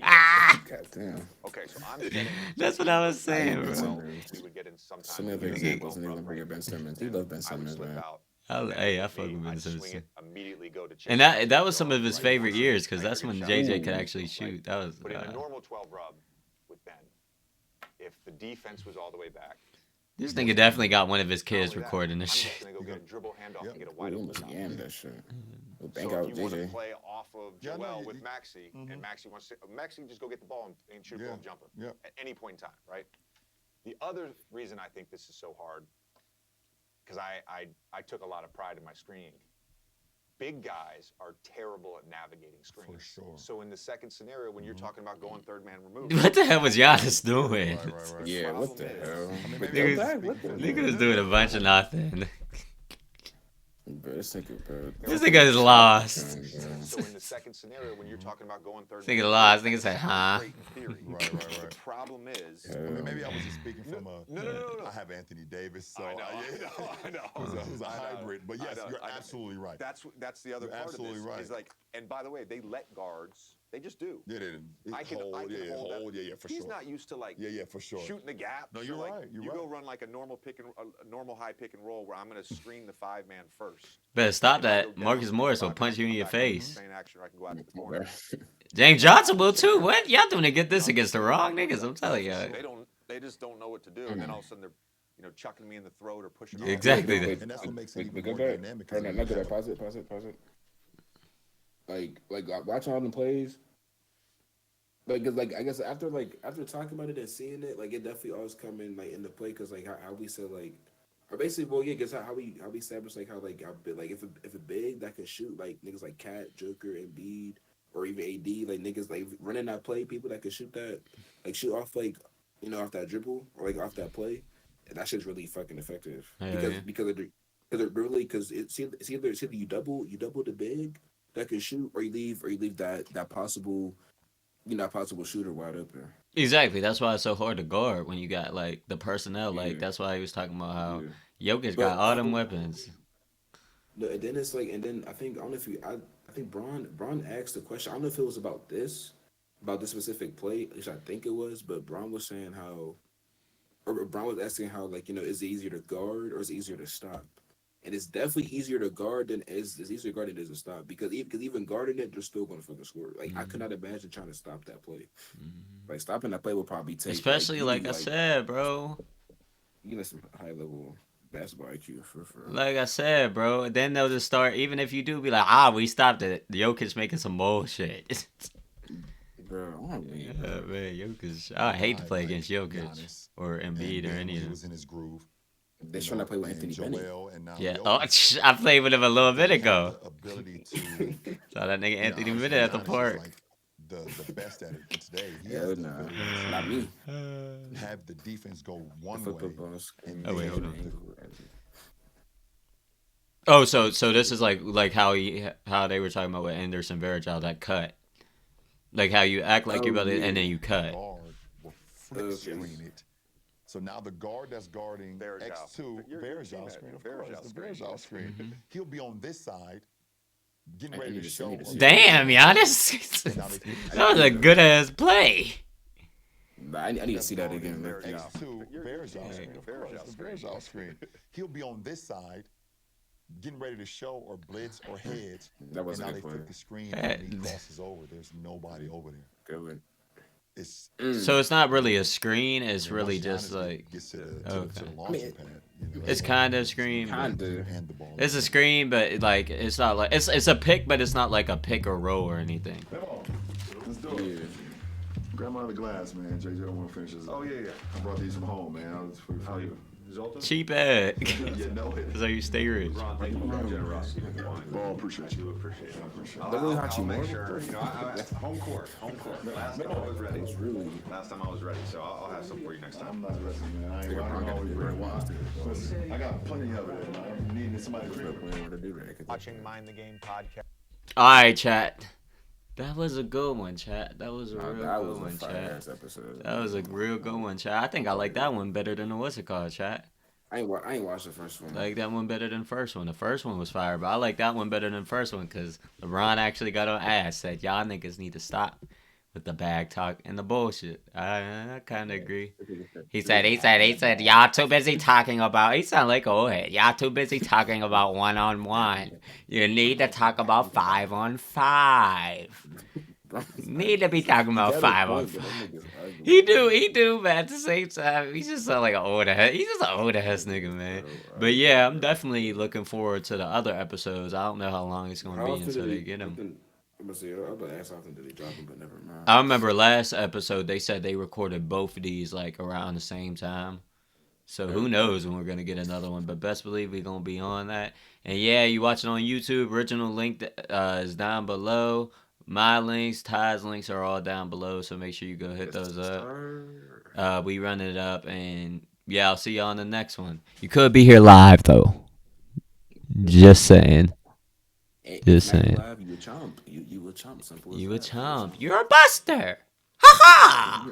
God damn. Okay, so I'm setting. That's what I was saying, Ben bro. Simmons. We would get in sometimes. Some of the we would examples, go and from even bring up Ben Simmons. He loves Ben I would Simmons, slip man. out. Hey, I I'd fuck with Ben Simmons swing too. it, immediately go to chase And it, that was go some of his right favorite corner, years, because right that's when shot. JJ could Ooh. actually shoot. That was. But in a normal 12 rub with Ben, if the defense was all the way back, This nigga definitely got one of his not kids only that, recording this I'm shit. just gonna go get a dribble handoff Yep. and get a Ooh, wide he open almost shot. yammed that shit. Well, So bank if out you want to JJ. play off of Yeah, no, Joel you- with you- Maxi, and Maxi wants to, Maxi just go get the ball and shoot a Yeah, pull-up jumper yeah. at any point in time, right? The other reason I think this is so hard, because I took a lot of pride in my screening. Big guys are terrible at navigating screens. sure. So in the second scenario, when you're talking about going third man removed, What the hell was Giannis doing? Right. Yeah, what the Problem is- hell? I mean, But maybe go I'm back, what speaking the for Nigga was doing a bunch of nothing. Bro, this nigga, bro. This nigga is lost. So in the second scenario, when you're talking about going third This man nigga removed, lost. Nigga said, that huh? sounds great in theory. Right. The problem is, I mean, maybe I was just speaking from a. No. I have Anthony Davis, so I know. It was a hybrid, but yes, you're absolutely right. That's the other You're part of absolutely this. right. Is like, and by the way, they let guards. They just do. Yeah, I can hold that. for He's sure. not used to like Yeah, for sure. shooting the gap. No, So, you're like, right, you're you go right. run like a normal high pick and roll where I'm going to screen the 5-man first. Better stop If I go that. down Marcus to Morris will 5-man, punch you in come your back, face. train action, or I can go out to the corner. James Johnson will too. What? Y'all doing to get this against the wrong niggas? I'm telling you. They just don't know what to do, and then all of a sudden they're chucking me in the throat or pushing. off. Exactly. And that's what makes it even go more back. dynamic. Or not that. Pause it. Like watching all them plays. Like, cause like I guess after talking about it and seeing it, like it definitely always come in like in the play, because like how we said like, or basically well yeah, cause how we established like how if a big that can shoot like niggas like Cat, Joker, Embiid, or even AD, like niggas like running that play, people that can shoot that, like shoot off like off that dribble or like off that play, and that shit's really fucking effective. Because it's either you double the big that can shoot, or you leave that possible possible shooter wide open. Exactly. That's why it's so hard to guard when you got like the personnel. Like that's why he was talking about how Jokic got all them weapons. No, and then it's like, and then I think I don't know if I think Braun asked the question. I don't know if it was about this specific play, at least I think it was, but Braun was saying how, or Braun was asking how like is it easier to guard or is it easier to stop? And it's definitely easier to guard than it's easier to guard than it is to stop because even guarding it, they're still going to fucking score. Like I could not imagine trying to stop that play. Like stopping that play would probably take Especially like, like I said, bro. You need some high level basketball IQ for. Like I said, bro. Then they'll just start. Even if you do be like, we stopped it. Jokic making some bullshit. Bro, I don't mean, man, Jokic. I hate to play against Jokic Giannis. or Embiid or any of He them. was in his groove. they're trying to play with Anthony Bennett. And now Yeah. Jokic, I played with him a little bit they have ago. the ability to Saw that nigga Anthony honestly, Bennett at the Giannis is park. like the best at it today. He Yeah, has the nah, ability not me. to have the defense go one Flip way. up on us. And Oh, wait, then hold on. So this is like how they were talking about with Anderson Varejao, that cut. Like how you act like you're about to, and then you cut. Guard will flick screen it. So now the guard that's guarding Varejao. X2, You've Varejao seen that. screen, of Varejao course, the screen. Varejao screen. He'll be on this side, getting I ready need to to show. see Damn, Giannis. That was a good ass play. I need to see that again. X2, You're Varejao seeing screen, it. of course, the Varejao screen. He'll be on this side, getting ready to show or blitz or hedge. That was and a now good they play. flip the screen and he crosses over. There's nobody over there. Good one. It's So it's not really a screen. It's and really once just Giannis like gets to the okay. launching pad. You know, It's kind of a screen. But Kinda. and the ball. it's a screen, but like it's not like it's a pick, but it's not like a pick or roll or anything. Come on, let's do it. Yeah. Grab my other glass, man. JJ don't want to finish this. Oh, yeah. I brought these from home, man. I was for you. Zoltan? Cheap egg. You know it. That's how you stay rich. Ron, thank you for your generosity with the wine. Ball, appreciate you. Appreciate it. I appreciate I'll, it. That really I'll, hot I'll you make more? sure, home court. Last time I was ready. It's really. Last time I was ready, so I'll have some for you next time. I'm not resting, man. I ain't always very wise. Listen, I got plenty of it. I'm needing somebody to drink it. Watching Mind the Game podcast. All right, chat. That was a good one, chat. That was a real That good was a one, fire chat. ass episode. That was a real good one, chat. I think I like that one better than the what's it called, chat. I ain't watched the first one. I like that one better than the first one. The first one was fire, but I like that one better than the first one because LeBron actually got on ass, said y'all niggas need to stop with the bag talk and the bullshit. I kind of agree. He said, y'all too busy talking about. He sound like old head. Y'all too busy talking about 1-on-1. You need to talk about 5-on-5. Need to be talking about 5-on-5. He do, but at the same time, he's just like an old ass. He's just an old ass nigga, man. But yeah, I'm definitely looking forward to the other episodes. I don't know how long it's gonna be until they get him. I'm gonna say, I'm gonna ask how often did they drop them, but never mind. I remember last episode they said they recorded both of these like around the same time. So who knows when we're gonna get another one? But best believe we're gonna be on that. And yeah, you watch it on YouTube. Original link is down below. My links, Ty's links are all down below. So make sure you go hit those up. We run it up, and yeah, I'll see y'all on the next one. You could be here live though. Just saying. Just saying. Live, you a chomp. You a chomp. Simple as You a that. chomp. You're a buster. Ha ha.